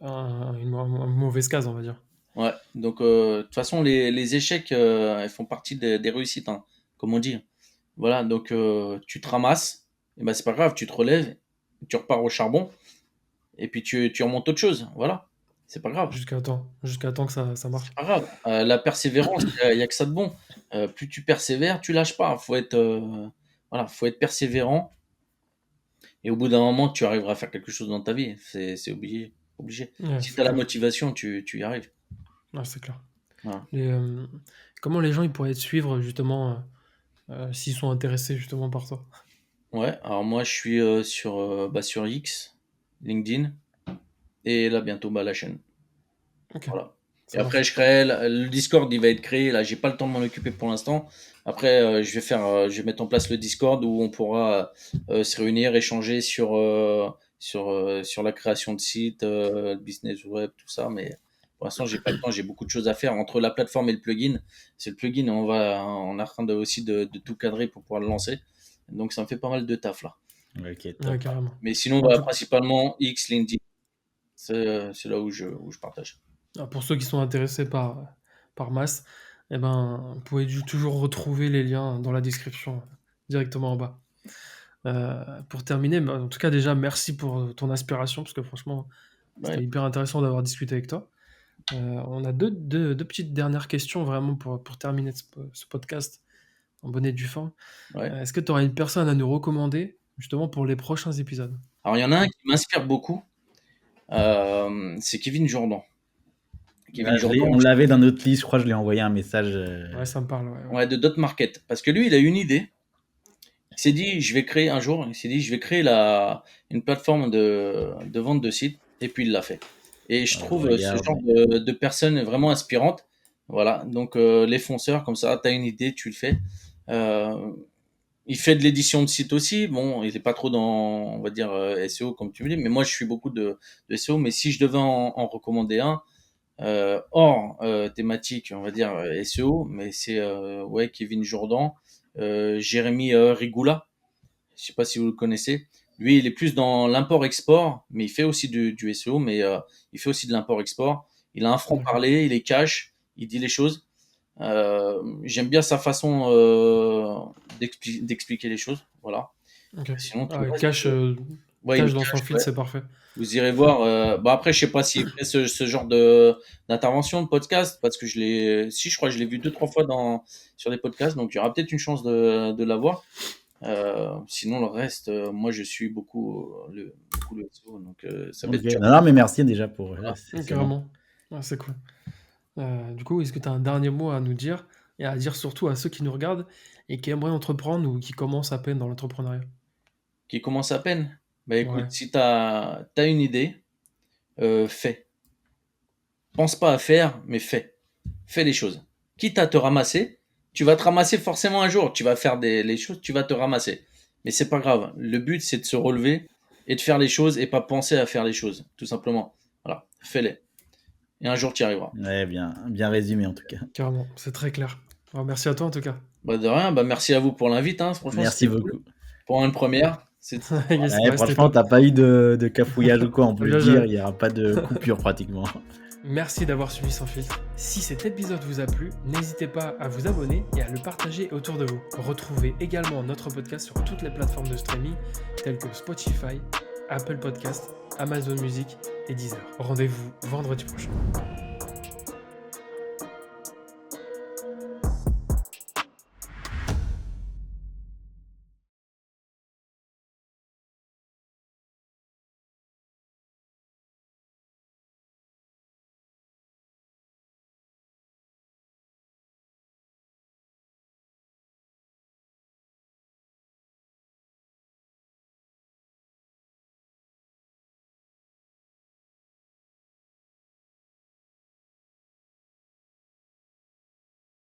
mauvaise case, on va dire. Ouais. Donc, de toute façon, les échecs, elles font partie des réussites, hein, comme on dit. Voilà. Donc, tu te ramasses, et ben, c'est pas grave, tu te relèves, tu repars au charbon, et puis tu remontes autre chose. Voilà. C'est pas grave. Jusqu'à temps que ça C'est marche. pas grave. La persévérance, il y a que ça de bon. Plus tu persévères, tu lâches pas. Voilà, faut être persévérant. Et au bout d'un moment, tu arriveras à faire quelque chose dans ta vie. C'est obligé, obligé. Ouais, Si c'est tu as la clair. motivation, tu y arrives. Ouais, c'est clair. Voilà. Comment les gens ils pourraient te suivre justement s'ils sont intéressés justement par toi? Ouais, alors moi je suis sur X, LinkedIn, et là bientôt la chaîne. Ok, Voilà. Et ça après marche. je crée le Discord, il va être créé. Là, j'ai pas le temps de m'en occuper pour l'instant. Après, je vais mettre en place le Discord où on pourra se réunir, échanger sur la création de sites, le business web, tout ça. Mais pour l'instant, j'ai pas le temps. J'ai beaucoup de choses à faire entre la plateforme et le plugin. C'est le plugin, on est en train de tout cadrer pour pouvoir le lancer. Donc ça me fait pas mal de taf là. Ok, Ouais, top. carrément. Mais sinon, En tout principalement X, LinkedIn. C'est là où je partage. Pour ceux qui sont intéressés par Mass, eh ben, vous pouvez toujours retrouver les liens dans la description directement en bas. Pour terminer, en tout cas déjà merci pour ton inspiration parce que franchement Ouais, c'était hyper intéressant d'avoir discuté avec toi. On a deux petites dernières questions vraiment pour terminer ce podcast en bonne et due forme. ouais. Est-ce que tu aurais une personne à nous recommander justement pour les prochains épisodes? Alors, il y en a un qui m'inspire beaucoup, c'est Kevin Jourdan. Kevin Ah, Jourdan, on l'avait dans notre liste, je crois que je lui ai envoyé un message. Ouais, ça me parle. Ouais. ouais, de Dot Market. Parce que lui, il a eu une idée. Il s'est dit, je vais créer une plateforme de vente de sites. Et puis, il l'a fait. Et je Je trouve ce regarde. genre de personnes vraiment inspirantes. Voilà. Donc, les fonceurs, comme ça, tu as une idée, tu le fais. Euh, il fait de l'édition de sites aussi. Bon, il n'est pas trop dans, on va dire, SEO, comme tu me dis. Mais moi, je suis beaucoup de SEO. Mais si je devais en recommander un, hors thématique, on va dire SEO, mais c'est ouais, Kevin Jourdan, Jérémy Rigoula, je sais pas si vous le connaissez. Lui, il est plus dans l'import-export, mais il fait aussi du SEO, mais il fait aussi de l'import-export. Il a un D'accord. franc-parler, il est cash, il dit les choses. J'aime bien sa façon d'expliquer les choses, voilà. Ok. Sinon, tout Ah, le reste, ouais, il cache est dans son cash, feed, ouais. c'est parfait. Vous irez voir. Bah après, je sais pas s'il fait ce genre d'intervention de podcast, parce que je crois que je l'ai vu 2-3 fois sur des podcasts, donc il y aura peut-être une chance de l'avoir. Sinon, le reste, moi, je suis beaucoup le SEO, donc ça va Ok. être dur. Non, non, mais merci déjà pour. Voilà. C'est bon. Carrément. Ouais, c'est cool. Du coup, est-ce que tu as un dernier mot à nous dire et à dire surtout à ceux qui nous regardent et qui aimeraient entreprendre ou qui commencent à peine dans l'entrepreneuriat? Qui commence à peine. Bah écoute, Ouais, si t'as une idée, fais. Pense pas à faire, mais fais. Fais les choses. Quitte à te ramasser, tu vas te ramasser forcément un jour. Tu vas faire les choses, tu vas te ramasser. Mais c'est pas grave. Le but, c'est de se relever et de faire les choses et pas penser à faire les choses, tout simplement. Voilà, fais-les. Et un jour, tu y arriveras. Ouais, bien résumé en tout cas. carrément, c'est très clair. Alors, merci à toi en tout cas. Bah de rien, bah merci à vous pour l'invite. Hein. Franchement, Merci c'était cool. beaucoup. Pour une première, c'est Yes, Ouais, ouais, c'était franchement, top. t'as pas eu de cafouillage ou quoi, on peut le Bien dire, joué. il y aura pas de coupure pratiquement. Merci d'avoir suivi Sans Filtre. Si cet épisode vous a plu, n'hésitez pas à vous abonner et à le partager autour de vous. Retrouvez également notre podcast sur toutes les plateformes de streaming telles que Spotify, Apple Podcast, Amazon Music et Deezer. Rendez-vous vendredi prochain.